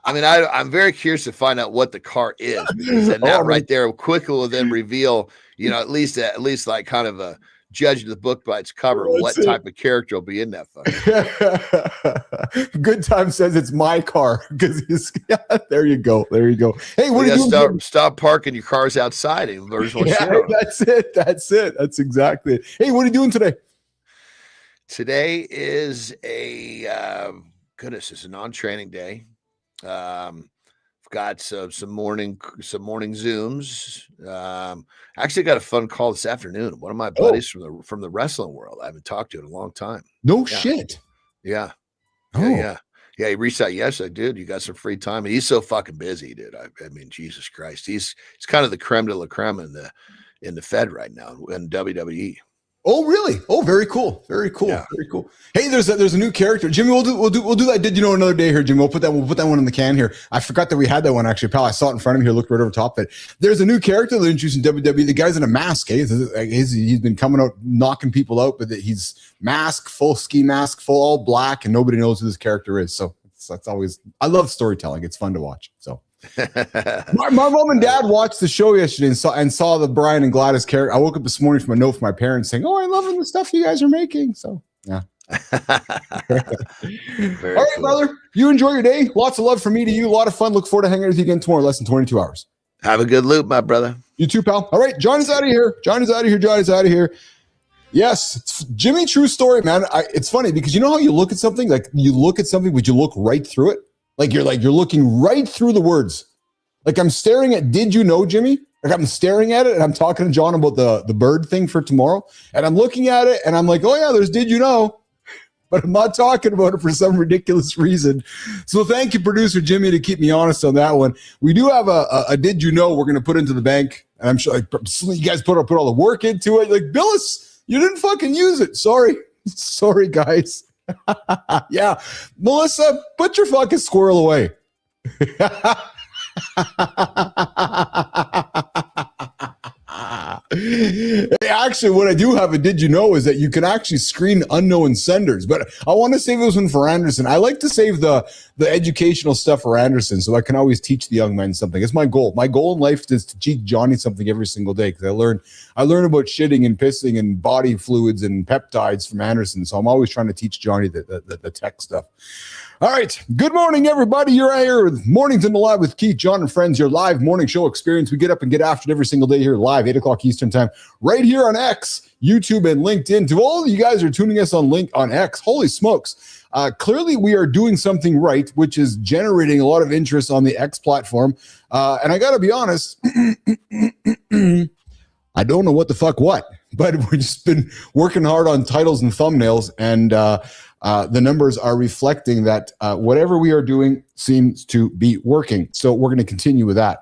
I mean, I'm very curious to find out what the car is, because that right there quickly will then reveal, at least like kind of a judge the book by its cover, what type of character will be in that fucker. Good Time says it's my car because there you go. Hey, what are you doing? Stop parking your cars outside and that's it. That's exactly it. Hey, what are you doing today? Today is it's a non-training day. I've got some morning Zooms. Actually got a fun call this afternoon. One of my buddies from the wrestling world I haven't talked to in a long time. No shit. Yeah. Yeah. He reached out yesterday, dude. You got some free time, and he's so fucking busy, dude. I mean, Jesus Christ, he's kind of the creme de la creme in the Fed right now in WWE. Oh, really? Oh, very cool. Very cool. Yeah. Very cool. Hey, there's a new character. Jimmy, we'll do that. Did you know another day here, Jimmy? We'll put that one in the can here. I forgot that we had that one actually, pal. I saw it in front of me here, looked right over top of it. There's a new character they're introducing WWE. The guy's in a mask, eh? He's been coming out, knocking people out, but he's full ski mask, full all black, and nobody knows who this character is. So that's always, I love storytelling. It's fun to watch. So my mom and dad watched the show yesterday and saw the Brian and Gladys character. I woke up this morning from a note from my parents saying, "Oh, I'm loving the stuff you guys are making." So yeah. All right, brother. You enjoy your day. Lots of love from me to you. A lot of fun. Look forward to hanging out with you again tomorrow. Less than 22 hours. Have a good loop, my brother. You too, pal. All right, Johnny's out of here. Johnny's out of here. Yes, it's Jimmy. True story, man. It's funny because you know how you look at something, like you look at something, but you look right through it. Like you're looking right through the words. Like I'm staring at, did you know, Jimmy? Like I'm staring at it and I'm talking to John about the bird thing for tomorrow. And I'm looking at it and I'm like, oh yeah, there's did you know? But I'm not talking about it for some ridiculous reason. So thank you, producer Jimmy, to keep me honest on that one. We do have a did you know we're going to put into the bank. And I'm sure like, you guys put all the work into it. Like, Billis, you didn't fucking use it. Sorry. Sorry, guys. Yeah. Melissa, put your fucking squirrel away. Actually, what I do have a did you know is that you can actually screen unknown senders, but I want to save this one for Anderson. I like to save the educational stuff for Anderson so I can always teach the young men something. It's my goal. My goal in life is to teach Johnny something every single day because I learn about shitting and pissing and body fluids and peptides from Anderson. So I'm always trying to teach Johnny the tech stuff. All right. Good morning, everybody. You're here with Mornings in the Live with Keith, John, and friends. Your live morning show experience. We get up and get after it every single day here live, 8 o'clock Eastern time, right here on X, YouTube, and LinkedIn. To all of you guys who are tuning us on X, holy smokes. Clearly, we are doing something right, which is generating a lot of interest on the X platform. And I got to be honest, I don't know what the fuck what, but we've just been working hard on titles and thumbnails, and the numbers are reflecting that whatever we are doing seems to be working. So we're going to continue with that.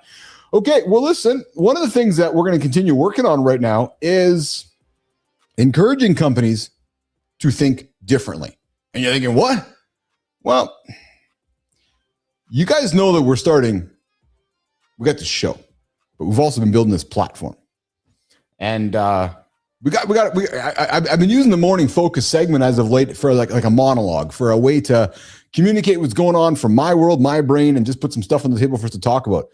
Okay, well, listen, one of the things that we're going to continue working on right now is encouraging companies to think differently. And you're thinking, what? Well, you guys know that we got the show, but we've also been building this platform. And I've been using the morning focus segment as of late for like a monologue, for a way to communicate what's going on from my world, my brain, and just put some stuff on the table for us to talk about.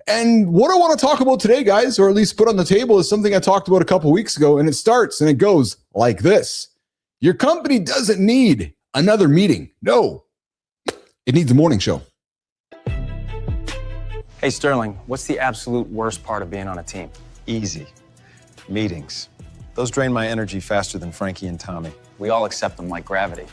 And what I want to talk about today, guys, or at least put on the table, is something I talked about a couple weeks ago, and it starts and it goes like this. Your company doesn't need another meeting. No, it needs a morning show. Hey, Sterling, what's the absolute worst part of being on a team? Easy. Meetings. Those drain my energy faster than Frankie and Tommy. We all accept them like gravity.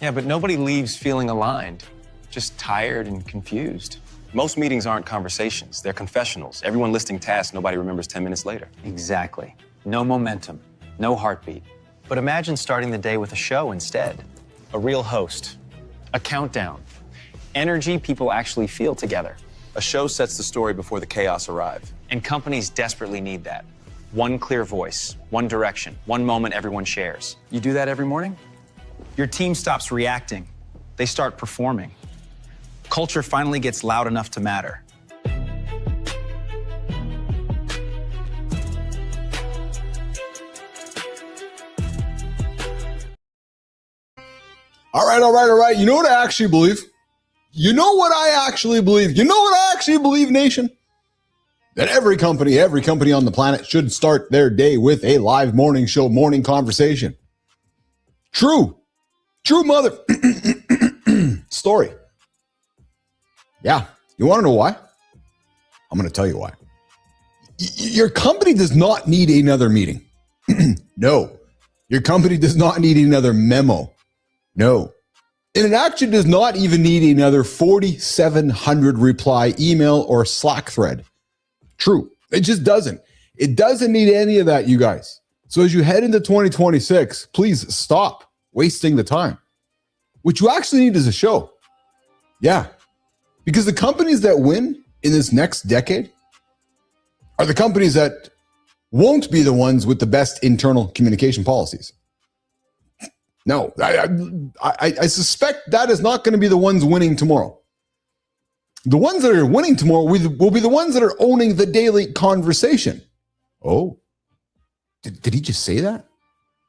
Yeah, but nobody leaves feeling aligned, just tired and confused. Most meetings aren't conversations, they're confessionals. Everyone listing tasks nobody remembers 10 minutes later. Exactly. No momentum, no heartbeat. But imagine starting the day with a show instead. A real host, a countdown, energy people actually feel together. A show sets the story before the chaos arrive. And companies desperately need that. One clear voice, one direction, one moment everyone shares. You do that every morning? Your team stops reacting. They start performing. Culture finally gets loud enough to matter. All right. You know what I actually believe? You know what I actually believe, nation? That every company on the planet should start their day with a live morning show, morning conversation. True mother story. Yeah. You want to know why? I'm going to tell you why. Your company does not need another meeting. No. Your company does not need another memo. No. And it actually does not even need another 4,700 reply email or Slack thread. True. It just doesn't. It doesn't need any of that, you guys. So as you head into 2026, please stop wasting the time. What you actually need is a show. Yeah. Because the companies that win in this next decade are the companies that won't be the ones with the best internal communication policies. No, I suspect that is not going to be the ones winning tomorrow. The ones that are winning tomorrow will be the ones that are owning the daily conversation. Oh, did he just say that?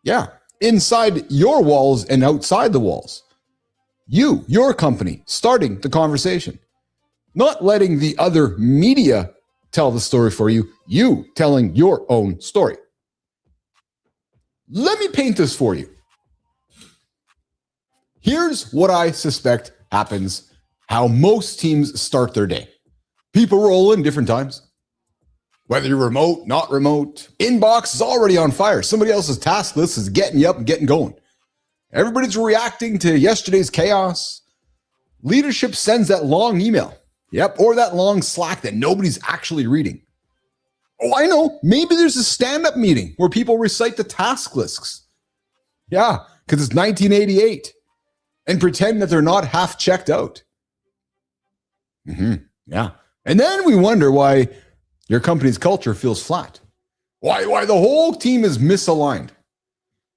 Yeah. Inside your walls and outside the walls. Your company, starting the conversation. Not letting the other media tell the story for you. You telling your own story. Let me paint this for you. Here's what I suspect happens, how most teams start their day. People roll in different times. Whether you're remote, not remote, inbox is already on fire. Somebody else's task list is getting you up and getting going. Everybody's reacting to yesterday's chaos. Leadership sends that long email. Yep, or that long Slack that nobody's actually reading. Oh, I know. Maybe there's a stand-up meeting where people recite the task lists. Yeah, because it's 1988 and pretend that they're not half checked out. Yeah. And then we wonder why your company's culture feels flat. Why the whole team is misaligned.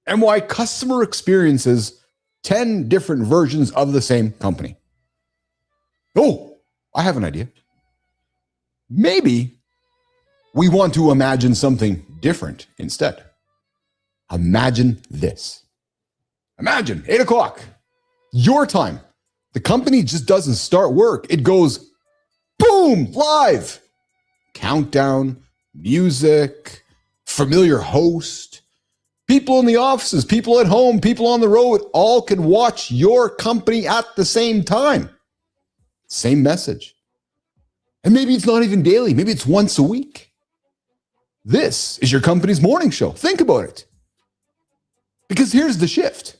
And why customer experiences 10 different versions of the same company. Oh, I have an idea. Maybe we want to imagine something different instead. Imagine this. Imagine 8 o'clock, your time. The company just doesn't start work. It goes boom, live. Countdown, music, familiar host. People in the offices, people at home, people on the road, all can watch your company at the same time. Same message. And maybe it's not even daily. Maybe it's once a week. This is your company's morning show. Think about it. Because here's the shift.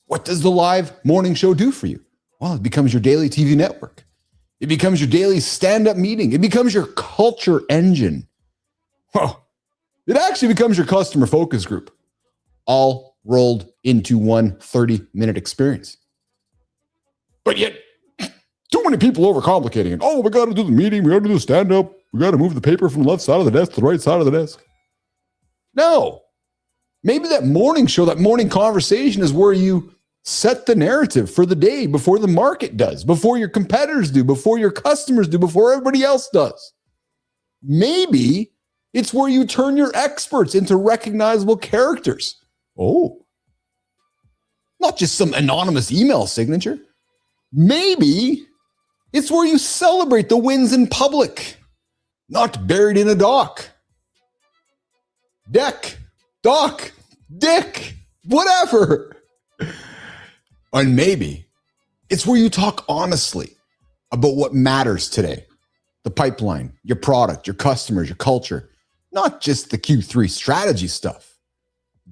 What does the live morning show do for you? Well, it becomes your daily TV network. It becomes your daily stand-up meeting. It becomes your culture engine. Well, it actually becomes your customer focus group, all rolled into one 30-minute experience. But yet, too many people overcomplicating it. Oh, we got to do the meeting. We got to do the stand-up. We got to move the paper from the left side of the desk to the right side of the desk. No. Maybe that morning show, that morning conversation is where you set the narrative for the day before the market does, before your competitors do, before your customers do, before everybody else does. Maybe it's where you turn your experts into recognizable characters. Oh, not just some anonymous email signature. Maybe it's where you celebrate the wins in public, not buried in a doc. Deck, doc, dick, whatever. And maybe it's where you talk honestly about what matters today. The pipeline, your product, your customers, your culture, not just the Q3 strategy stuff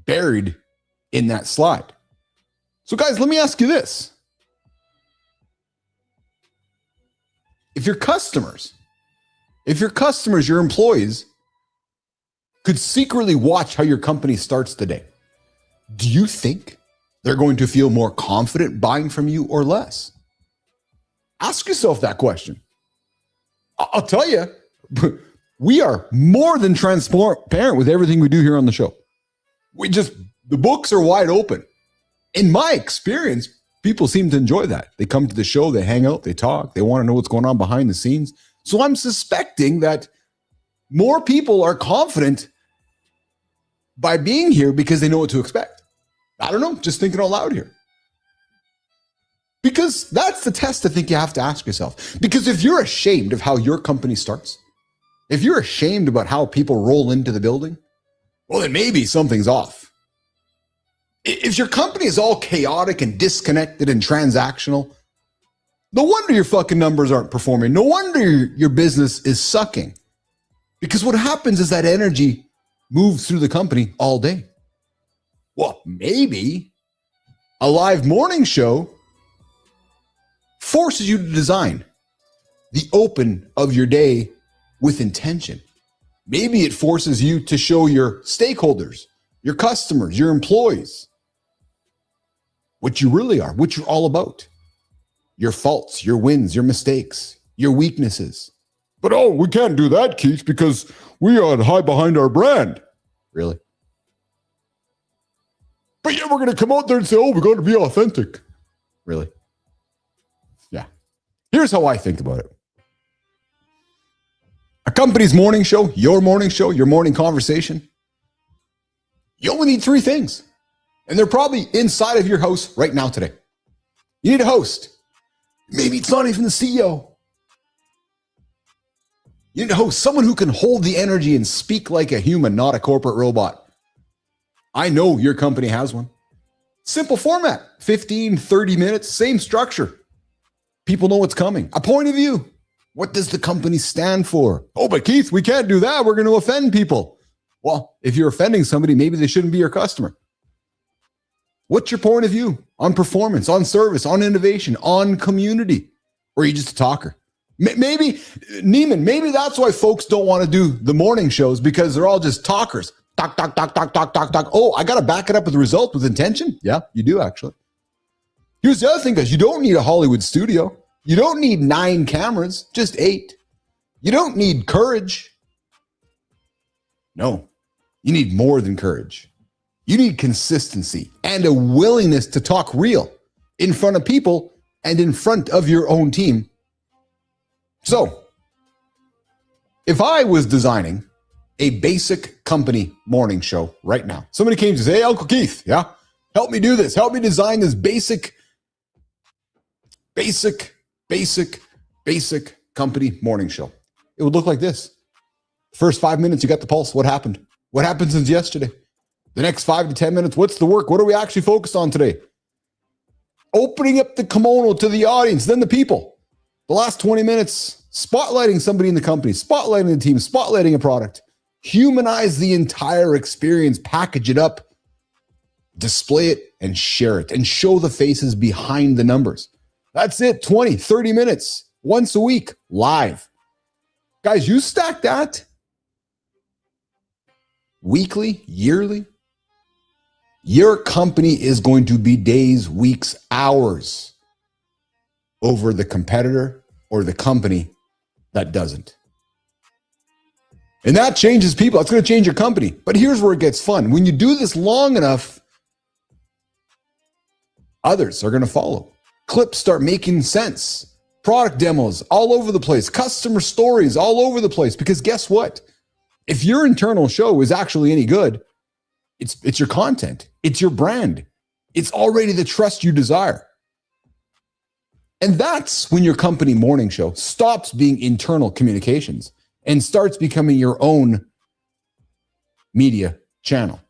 buried in that slide. So guys, let me ask you this. If your customers, your employees could secretly watch how your company starts the day, do you think they're going to feel more confident buying from you or less? Ask yourself that question. I'll tell you, we are more than transparent with everything we do here on the show. The books are wide open. In my experience, people seem to enjoy that. They come to the show, they hang out, they talk, they want to know what's going on behind the scenes. So I'm suspecting that more people are confident by being here because they know what to expect. I don't know, just thinking out loud here. Because that's the test I think you have to ask yourself. Because if you're ashamed of how your company starts, if you're ashamed about how people roll into the building, well, then maybe something's off. If your company is all chaotic and disconnected and transactional, no wonder your fucking numbers aren't performing. No wonder your business is sucking. Because what happens is that energy moves through the company all day. Well, maybe a live morning show forces you to design the open of your day with intention. Maybe it forces you to show your stakeholders, your customers, your employees, what you really are, what you're all about. Your faults, your wins, your mistakes, your weaknesses. But oh, we can't do that, Keith, because we are hide behind our brand. Really? But yeah, we're going to come out there and say, oh, we got to be authentic. Really? Yeah. Here's how I think about it. A company's morning show, your morning conversation. You only need 3 things. And they're probably inside of your house right now today. You need a host. Maybe it's not even the CEO. You need a host, someone who can hold the energy and speak like a human, not a corporate robot. I know your company has one. Simple format, 15, 30 minutes, same structure. People know what's coming. A point of view. What does the company stand for? Oh, but Keith, we can't do that. We're going to offend people. Well, if you're offending somebody, maybe they shouldn't be your customer. What's your point of view on performance, on service, on innovation, on community? Or are you just a talker? Maybe, Neiman, maybe that's why folks don't want to do the morning shows, because they're all just talkers. Talk, talk, talk, talk, talk, talk, talk. Oh, I got to back it up with result, with intention. Yeah, you do actually. Here's the other thing, guys. You don't need a Hollywood studio. You don't need 9 cameras, just 8. You don't need courage. No, you need more than courage. You need consistency and a willingness to talk real in front of people and in front of your own team. So, if I was designing a basic company morning show right now, somebody came to say, hey, Uncle Keith, yeah, help me do this. Help me design this basic company morning show. It would look like this. First 5 minutes, you got the pulse. What happened? What happened since yesterday? The next 5 to 10 minutes, what's the work? What are we actually focused on today? Opening up the kimono to the audience, then the people. The last 20 minutes, spotlighting somebody in the company, spotlighting the team, spotlighting a product. Humanize the entire experience, package it up, display it, and share it, and show the faces behind the numbers. That's it, 20, 30 minutes, once a week, live. Guys, you stack that weekly, yearly, your company is going to be days, weeks, hours over the competitor or the company that doesn't. And that changes people. It's going to change your company. But here's where it gets fun. When you do this long enough, others are going to follow. Clips start making sense. Product demos all over the place. Customer stories all over the place. Because guess what? If your internal show is actually any good, it's your content. It's your brand. It's already the trust you desire. And that's when your company morning show stops being internal communications and starts becoming your own media channel.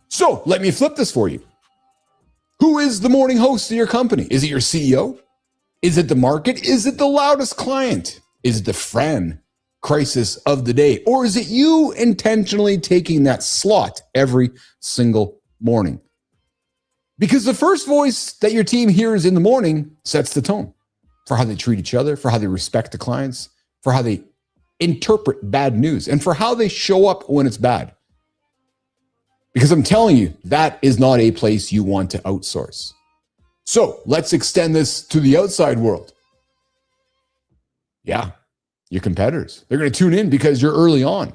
So let me flip this for you. Who is the morning host of your company? Is it your CEO? Is it the market? Is it the loudest client? Is it the friend crisis of the day? Or is it you intentionally taking that slot every single morning? Because the first voice that your team hears in the morning sets the tone for how they treat each other, for how they respect the clients, for how they interpret bad news, and for how they show up when it's bad. Because I'm telling you, that is not a place you want to outsource. So let's extend this to the outside world. Yeah, your competitors. They're going to tune in because you're early on.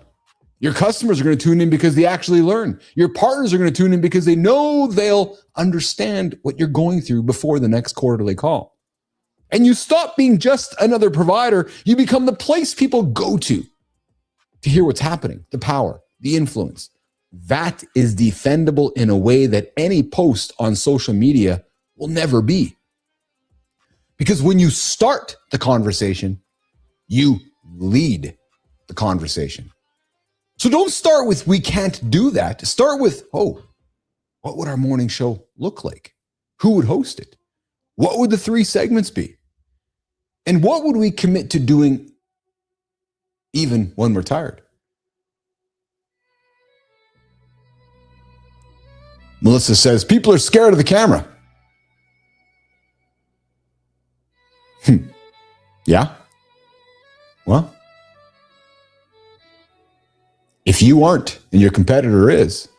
Your customers are going to tune in because they actually learn. Your partners are going to tune in because they know they'll understand what you're going through before the next quarterly call. And you stop being just another provider. You become the place people go to hear what's happening, the power, the influence. That is defendable in a way that any post on social media will never be. Because when you start the conversation, you lead the conversation. So don't start with, we can't do that. Start with, oh, what would our morning show look like? Who would host it? What would the 3 segments be? And what would we commit to doing even when we're tired? Melissa says, people are scared of the camera. Yeah? Well, if you aren't and your competitor is,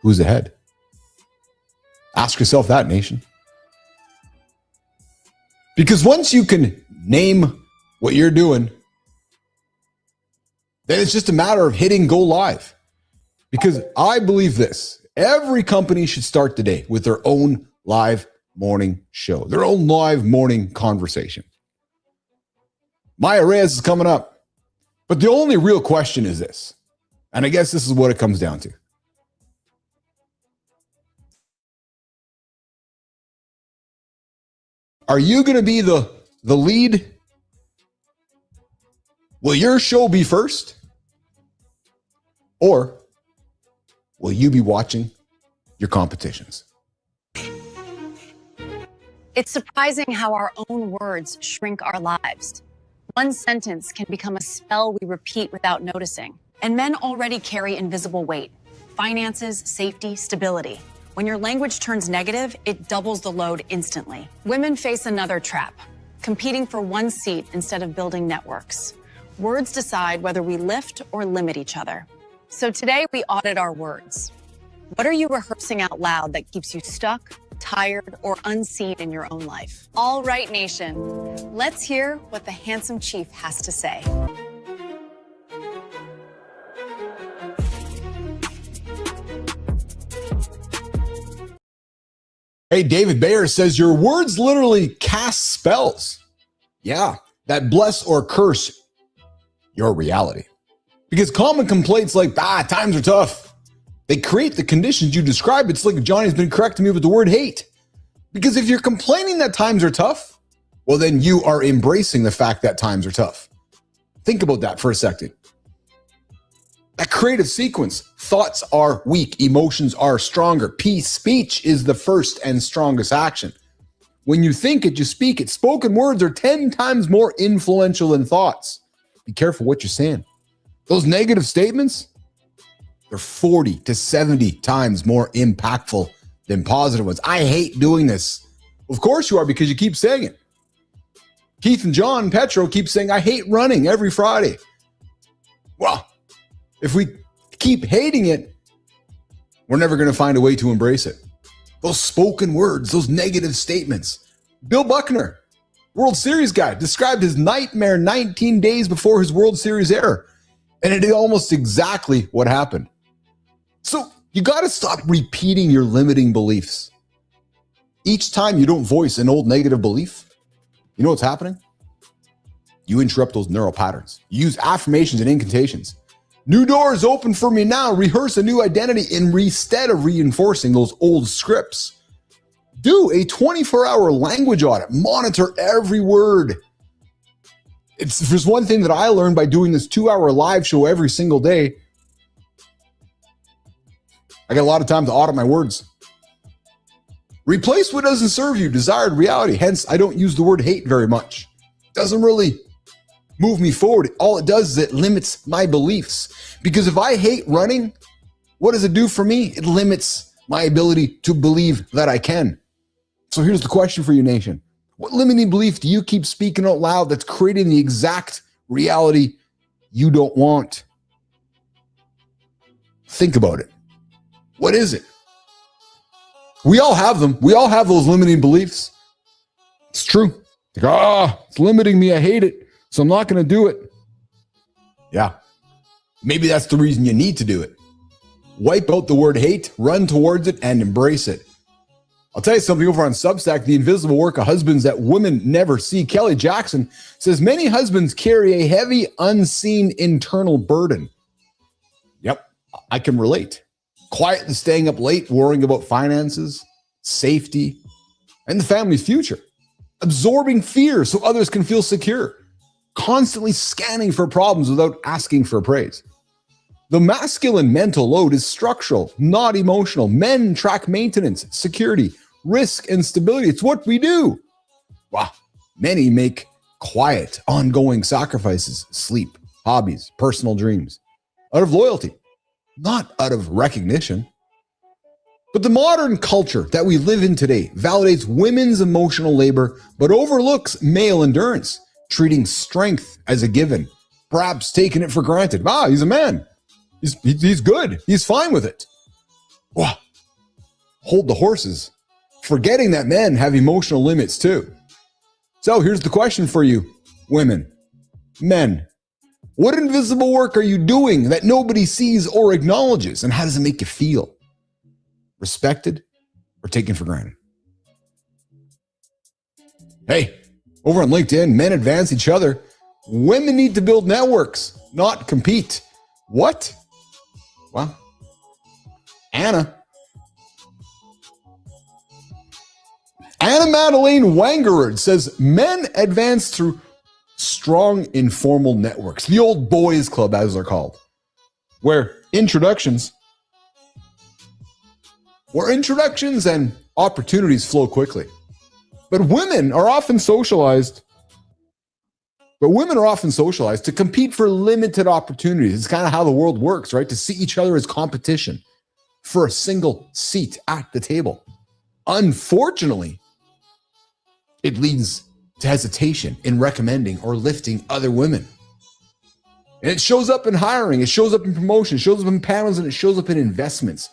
who's ahead? Ask yourself that, nation. Because once you can name what you're doing, then it's just a matter of hitting go live. Because I believe this. Every company should start the day with their own live morning show, their own live morning conversation. Maya Reyes is coming up. But the only real question is this, and I guess this is what it comes down to. Are you going to be the lead? Will your show be first? Or will you be watching your competitions? It's surprising how our own words shrink our lives. One sentence can become a spell we repeat without noticing. And men already carry invisible weight: finances, safety, stability. When your language turns negative, it doubles the load instantly. Women face another trap: competing for one seat instead of building networks. Words decide whether we lift or limit each other. So today we audit our words. What are you rehearsing out loud that keeps you stuck, tired, or unseen in your own life? All right, nation, let's hear what the handsome chief has to say. Hey, David Bayer says your words literally cast spells. Yeah, that bless or curse your reality. Because common complaints like, times are tough, they create the conditions you describe. It's like Johnny's been correcting me with the word hate. Because if you're complaining that times are tough, well, then you are embracing the fact that times are tough. Think about that for a second. That creative sequence, thoughts are weak, emotions are stronger. Speech is the first and strongest action. When you think it, you speak it. Spoken words are 10 times more influential than thoughts. Be careful what you're saying. Those negative statements, they're 40 to 70 times more impactful than positive ones. I hate doing this. Of course you are, because you keep saying it. Keith and John Petro keep saying, I hate running every Friday. Well, if we keep hating it, we're never going to find a way to embrace it. Those spoken words, those negative statements. Bill Buckner, World Series guy, described his nightmare 19 days before his World Series error. And it is almost exactly what happened. So you got to stop repeating your limiting beliefs. Each time you don't voice an old negative belief, you know what's happening? You interrupt those neural patterns. You use affirmations and incantations. New doors open for me now. Rehearse a new identity instead of reinforcing those old scripts. Do a 24-hour language audit. Monitor every word. If there's one thing that I learned by doing this 2-hour live show every single day, I got a lot of time to audit my words. Replace what doesn't serve you, desired reality. Hence, I don't use the word hate very much. Doesn't really move me forward. All it does is it limits my beliefs. Because if I hate running, what does it do for me? It limits my ability to believe that I can. So here's the question for you, nation. What limiting belief do you keep speaking out loud that's creating the exact reality you don't want? Think about it. What is it? We all have them. We all have those limiting beliefs. It's true. Like, it's limiting me. I hate it. So I'm not going to do it. Yeah. Maybe that's the reason you need to do it. Wipe out the word hate, run towards it, and embrace it. I'll tell you something over on Substack, the invisible work of husbands that women never see. Kelly Jackson says many husbands carry a heavy, unseen internal burden. Yep, I can relate. Quietly staying up late, worrying about finances, safety, and the family's future. Absorbing fear so others can feel secure. Constantly scanning for problems without asking for praise. The masculine mental load is structural, not emotional. Men track maintenance, security, risk, and stability. It's what we do. Wow. Many make quiet, ongoing sacrifices, sleep, hobbies, personal dreams, out of loyalty, not out of recognition. But the modern culture that we live in today validates women's emotional labor, but overlooks male endurance, treating strength as a given, perhaps taking it for granted. He's a man. He's good. He's fine with it. Wow. Hold the horses, forgetting that men have emotional limits too. So here's the question for you, women, men. What invisible work are you doing that nobody sees or acknowledges? And how does it make you feel? Respected or taken for granted? Hey, over on LinkedIn, men advance each other. Women need to build networks, not compete. What? Well, Anna Madeleine Wangerard says men advance through strong informal networks, the old boys club as they're called, where introductions and opportunities flow quickly. But women are often socialized to compete for limited opportunities. It's kind of how the world works, right? To see each other as competition for a single seat at the table. Unfortunately, it leads to hesitation in recommending or lifting other women. And it shows up in hiring, it shows up in promotion, it shows up in panels, and it shows up in investments.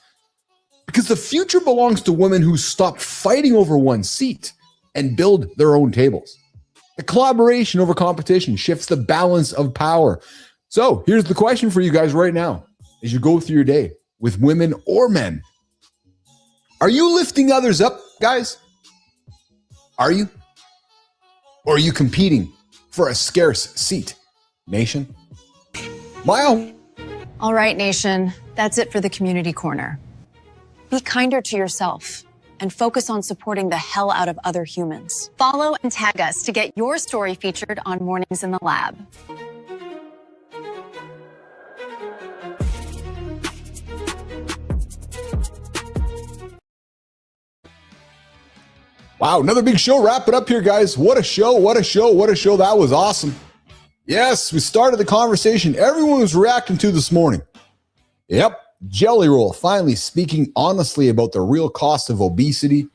Because the future belongs to women who stop fighting over one seat and build their own tables. The collaboration over competition shifts the balance of power. So here's the question for you guys right now as you go through your day with women or men. Are you lifting others up, guys? Are you? Or are you competing for a scarce seat, nation? Maya? All right, nation, that's it for the Community Corner. Be kinder to yourself and focus on supporting the hell out of other humans. Follow and tag us to get your story featured on Mornings in the Lab. Wow, another big show. Wrap it up here, guys. What a show, what a show, what a show. That was awesome. Yes, we started the conversation everyone was reacting to this morning. Yep, Jelly Roll finally speaking honestly about the real cost of obesity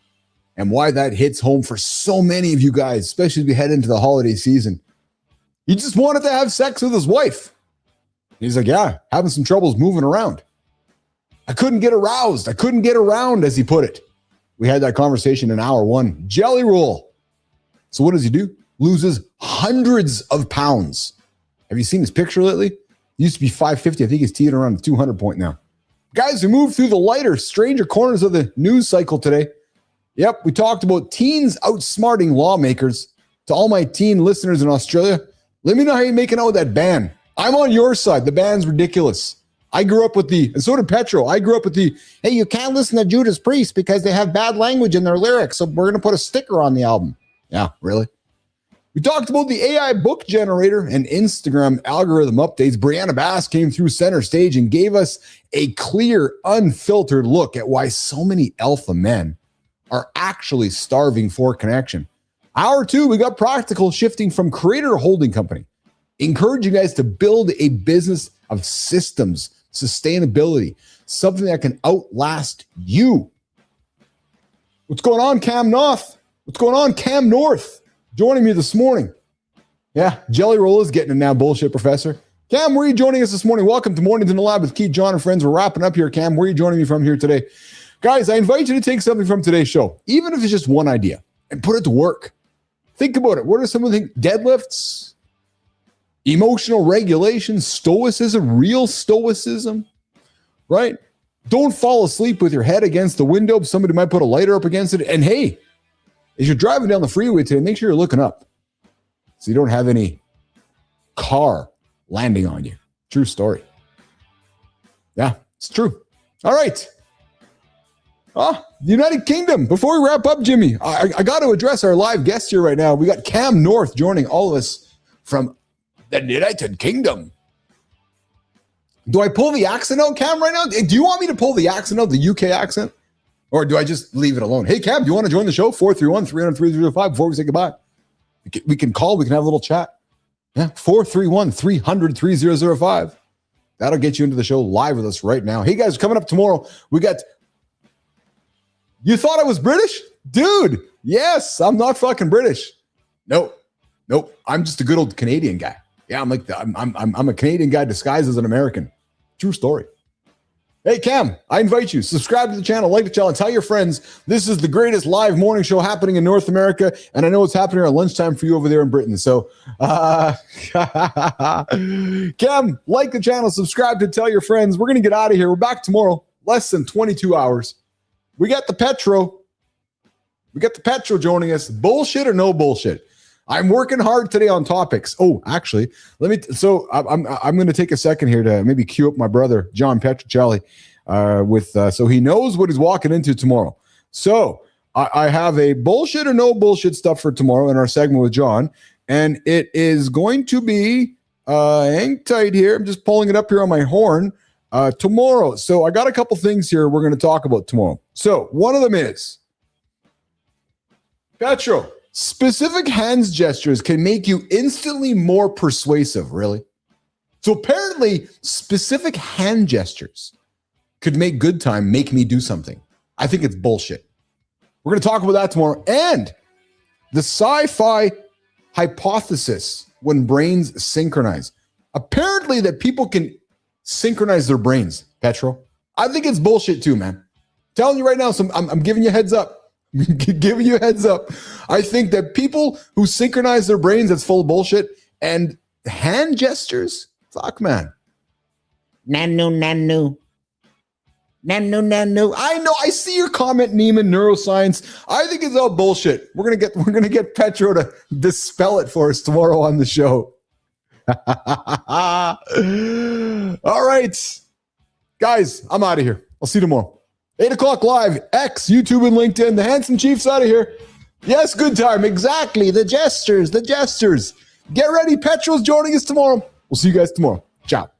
and why that hits home for so many of you guys, especially as we head into the holiday season. He just wanted to have sex with his wife. He's like, yeah, having some troubles moving around. I couldn't get aroused. I couldn't get around, as he put it. We had that conversation in hour one. Jelly Roll. So what does he do? Loses hundreds of pounds. Have you seen his picture lately? He used to be 550. I think he's teetering around the 200 point now. Guys, we moved through the lighter, stranger corners of the news cycle today. Yep, we talked about teens outsmarting lawmakers. To all my teen listeners in Australia, let me know how you're making out with that ban. I'm on your side. The ban's ridiculous. I grew up with and so did Petro. I grew up with hey, you can't listen to Judas Priest because they have bad language in their lyrics, so we're going to put a sticker on the album. Yeah, really? We talked about the AI book generator and Instagram algorithm updates. Brianna Bass came through center stage and gave us a clear, unfiltered look at why so many alpha men are actually starving for connection. Hour two, we got practical, shifting from creator to holding company, encouraging you guys to build a business of systems, sustainability, something that can outlast you. What's going on, Cam North? What's going on, Cam North? Joining me this morning. Yeah, Jelly Roll is getting it now, bullshit professor. Cam, where are you joining us this morning? Welcome to Mornings in the Lab with Keith, John, and friends. We're wrapping up here, Cam. Where are you joining me from here today? Guys, I invite you to take something from today's show, even if it's just one idea, and put it to work. Think about it. What are some of the things? Deadlifts, emotional regulation, stoicism, real stoicism, right? Don't fall asleep with your head against the window. Somebody might put a lighter up against it. And hey, as you're driving down the freeway today, make sure you're looking up so you don't have any car landing on you. True story. Yeah, it's true. All right. The United Kingdom. Before we wrap up, Jimmy, I got to address our live guest here right now. We got Cam North joining all of us from the United Kingdom. Do I pull the accent out, Cam, right now? Do you want me to pull the accent out, the UK accent? Or do I just leave it alone? Hey, Cam, do you want to join the show? 431-300-3005 before we say goodbye. We can call. We can have a little chat. Yeah, 431-300-3005. That'll get you into the show live with us right now. Hey, guys, coming up tomorrow, we got... You thought I was British? Dude, yes, I'm not fucking British. Nope. I'm just a good old Canadian guy. Yeah, I'm a Canadian guy disguised as an American. True story. Hey, Cam, I invite you. Subscribe to the channel, like the channel, tell your friends. This is the greatest live morning show happening in North America, and I know it's happening at lunchtime for you over there in Britain. So, Cam, like the channel, subscribe to tell your friends. We're going to get out of here. We're back tomorrow, less than 22 hours. We got the Petro. Joining us. Bullshit or no bullshit? I'm working hard today on topics. Oh, actually, I'm going to take a second here to maybe cue up my brother, John Petrocelli, so he knows what he's walking into tomorrow. So I have a bullshit or no bullshit stuff for tomorrow in our segment with John, and it is going to be, hang tight here. I'm just pulling it up here on my horn, tomorrow. So I got a couple things here we're going to talk about tomorrow. So one of them is, Petro, specific hands gestures can make you instantly more persuasive, really? So apparently, specific hand gestures could make good time make me do something. I think it's bullshit. We're going to talk about that tomorrow. And the sci-fi hypothesis when brains synchronize. Apparently that people can synchronize their brains, Petro. I think it's bullshit too, man. Telling you right now, I'm giving you a heads up. Giving you a heads up. I think that people who synchronize their brains, that's full of bullshit. And hand gestures, fuck, man. Nanu. I know. I see your comment, Neiman. Neuroscience. I think it's all bullshit. We're gonna get Petro to dispel it for us tomorrow on the show. All right, guys. I'm out of here. I'll see you tomorrow. 8 o'clock live. X, YouTube, and LinkedIn. The Handsome Chief's out of here. Yes, good time. Exactly. The gestures. Get ready. Petro's joining us tomorrow. We'll see you guys tomorrow. Ciao.